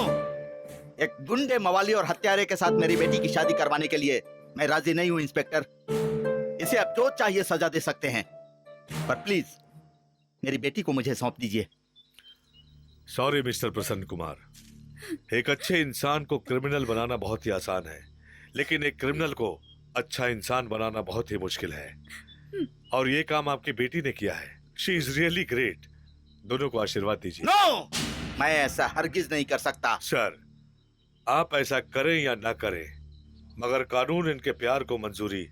एक गुंडे, मवाली और हत्यारे के साथ मेरी बेटी की शादी करवाने के लिए मैं राजी नहीं हूं इंस्पेक्टर। इसे अब जो चाहिए सजा दे सकते हैं, पर प्लीज मेरी बेटी को मुझे सौंप दीजिए। सॉरी मिस्टर प्रसन्न कुमार। एक अच्छे इंसान को क्रिमिनल बनाना बहुत ही आसान है, लेकिन एक क्रिमिनल को अच्छा इंसान बनाना बहुत ही मुश्किल है। और ये काम आपकी बेटी ने किया है। She is really great. दोनों को आशीर्वाद दीजिए। नो! मैं ऐसा हरगिज नहीं कर सकता। सर, आप ऐसा करें या ना करें, मगर कानून इनके प्यार को मंजूरी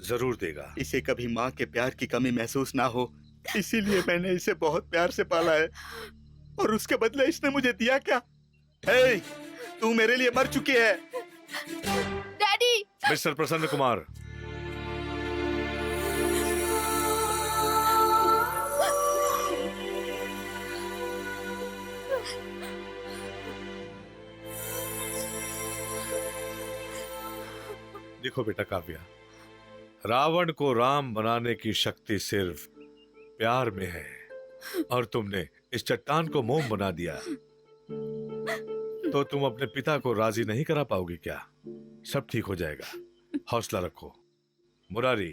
जरूर देगा। इसे कभी माँ के प्यार की कमी महसूस ना हो, इसीलिए मैंने इसे बहुत प्यार से पाला है। और उसके बदले इसने मुझे दिया क्या? हे, तू मेरे लिए मर चुकी है। डैडी! मिस्टर प्रसन्न कुमार, देखो बेटा काव्या, रावण को राम बनाने की शक्ति सिर्फ प्यार में है, और तुमने इस चट्टान को मोम बना दिया, तो तुम अपने पिता को राजी नहीं करा पाओगी क्या? सब ठीक हो जाएगा, हौसला रखो। मुरारी,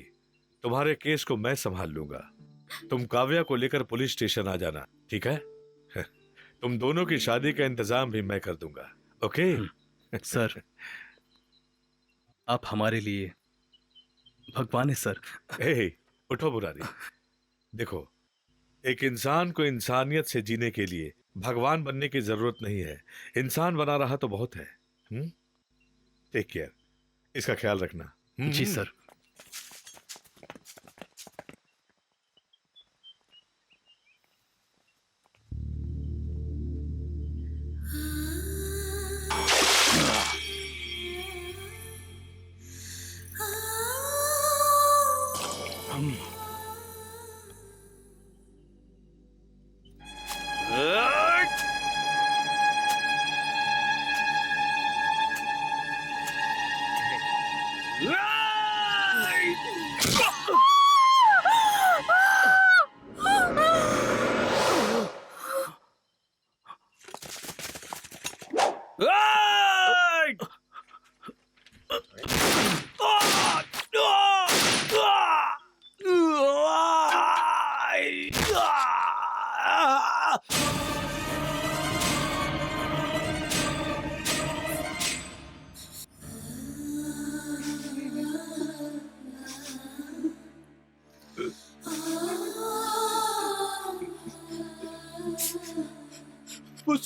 तुम्हारे केस को मैं संभाल लूंगा। तुम काव्या को लेकर पुलिस स्टेशन आ जाना, ठीक है? तुम दोनों की शादी का इंतजाम भी मैं कर दूंगा, ओके? सर, आप हमारे लिए भगवान है सर। हे, उठो मुरारी। देखो, एक इंसान को इंसानियत से जीने के लिए भगवान बनने की जरूरत नहीं है। इंसान बना रहा तो बहुत है। टेक केयर, इसका ख्याल रखना। जी सर।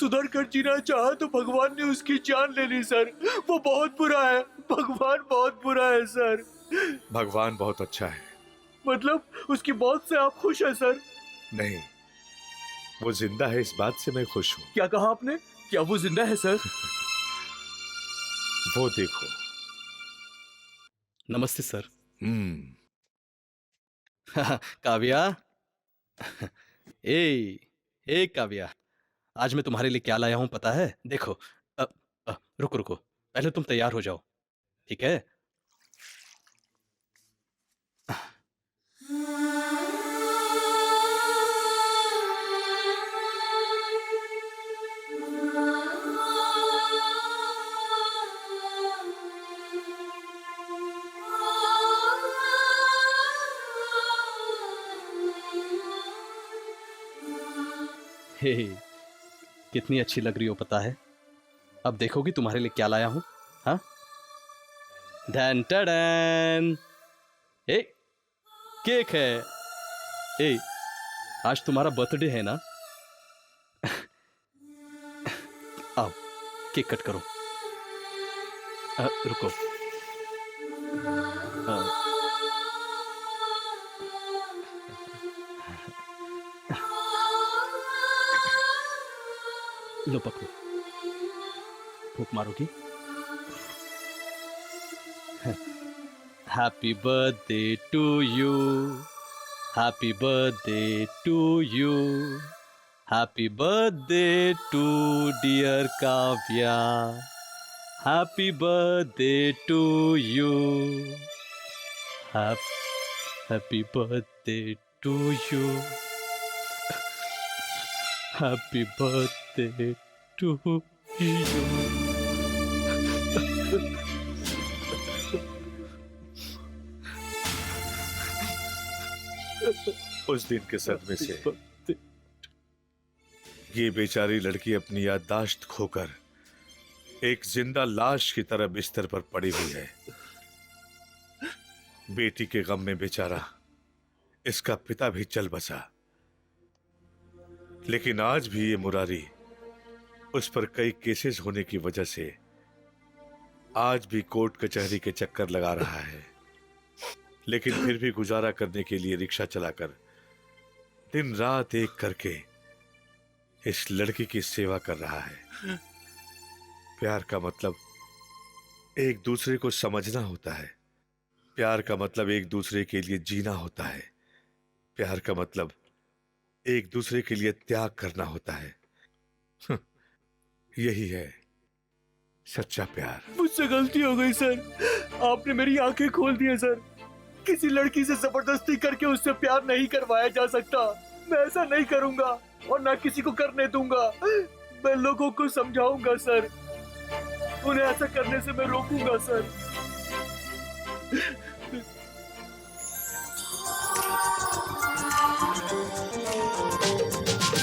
सुधर कर जीना चाहा तो भगवान ने उसकी जान ले ली सर। वो बहुत बुरा है, भगवान बहुत बुरा है सर। भगवान बहुत अच्छा है। मतलब उसकी मौत से आप खुश हैं सर? नहीं, वो जिंदा है इस बात से मैं खुश हूँ। क्या कहा आपने? क्या वो जिंदा है सर? वो देखो। नमस्ते सर। काव्या। ए काव्या, आज मैं तुम्हारे लिए क्या लाया हूं पता है? देखो। रुको रुको, पहले तुम तैयार हो जाओ, ठीक है? हे, कितनी अच्छी लग रही हो पता है? अब देखोगी तुम्हारे लिए क्या लाया हूं। हाँ, धन टडन, ए केक है। ए, आज तुम्हारा बर्थडे है ना? आओ केक कट करो। रुको। लो पकड़ो, फूंक मारोगी? Happy birthday to you, happy birthday to you, happy birthday to dear Kavya, happy birthday to you, happy birthday to you, happy birthday to you. उस दिन के सदमे से ये बेचारी लड़की अपनी याददाश्त खोकर एक जिंदा लाश की तरह बिस्तर पर पड़ी हुई है। बेटी के गम में बेचारा इसका पिता भी चल बसा, लेकिन आज भी ये मुरारी उस पर कई केसेस होने की वजह से आज भी कोर्ट कचहरी के चक्कर लगा रहा है, लेकिन फिर भी गुजारा करने के लिए रिक्शा चलाकर दिन रात एक करके इस लड़की की सेवा कर रहा है। प्यार का मतलब एक दूसरे को समझना होता है, प्यार का मतलब एक दूसरे के लिए जीना होता है, प्यार का मतलब एक दूसरे के लिए त्याग करना होता है। यही है सच्चा प्यार। मुझसे गलती हो गई सर, आपने मेरी आंखें खोल दी है सर। किसी लड़की से जबरदस्ती करके उससे प्यार नहीं करवाया जा सकता। मैं ऐसा नहीं करूंगा और ना किसी को करने दूंगा। मैं लोगों को समझाऊंगा सर, उन्हें ऐसा करने से मैं रोकूंगा सर।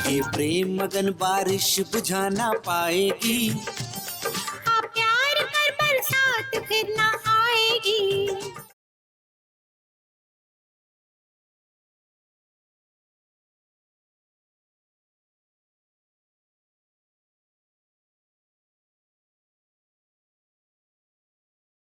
ये प्रेम मगन बारिश बुझा ना पाएगी,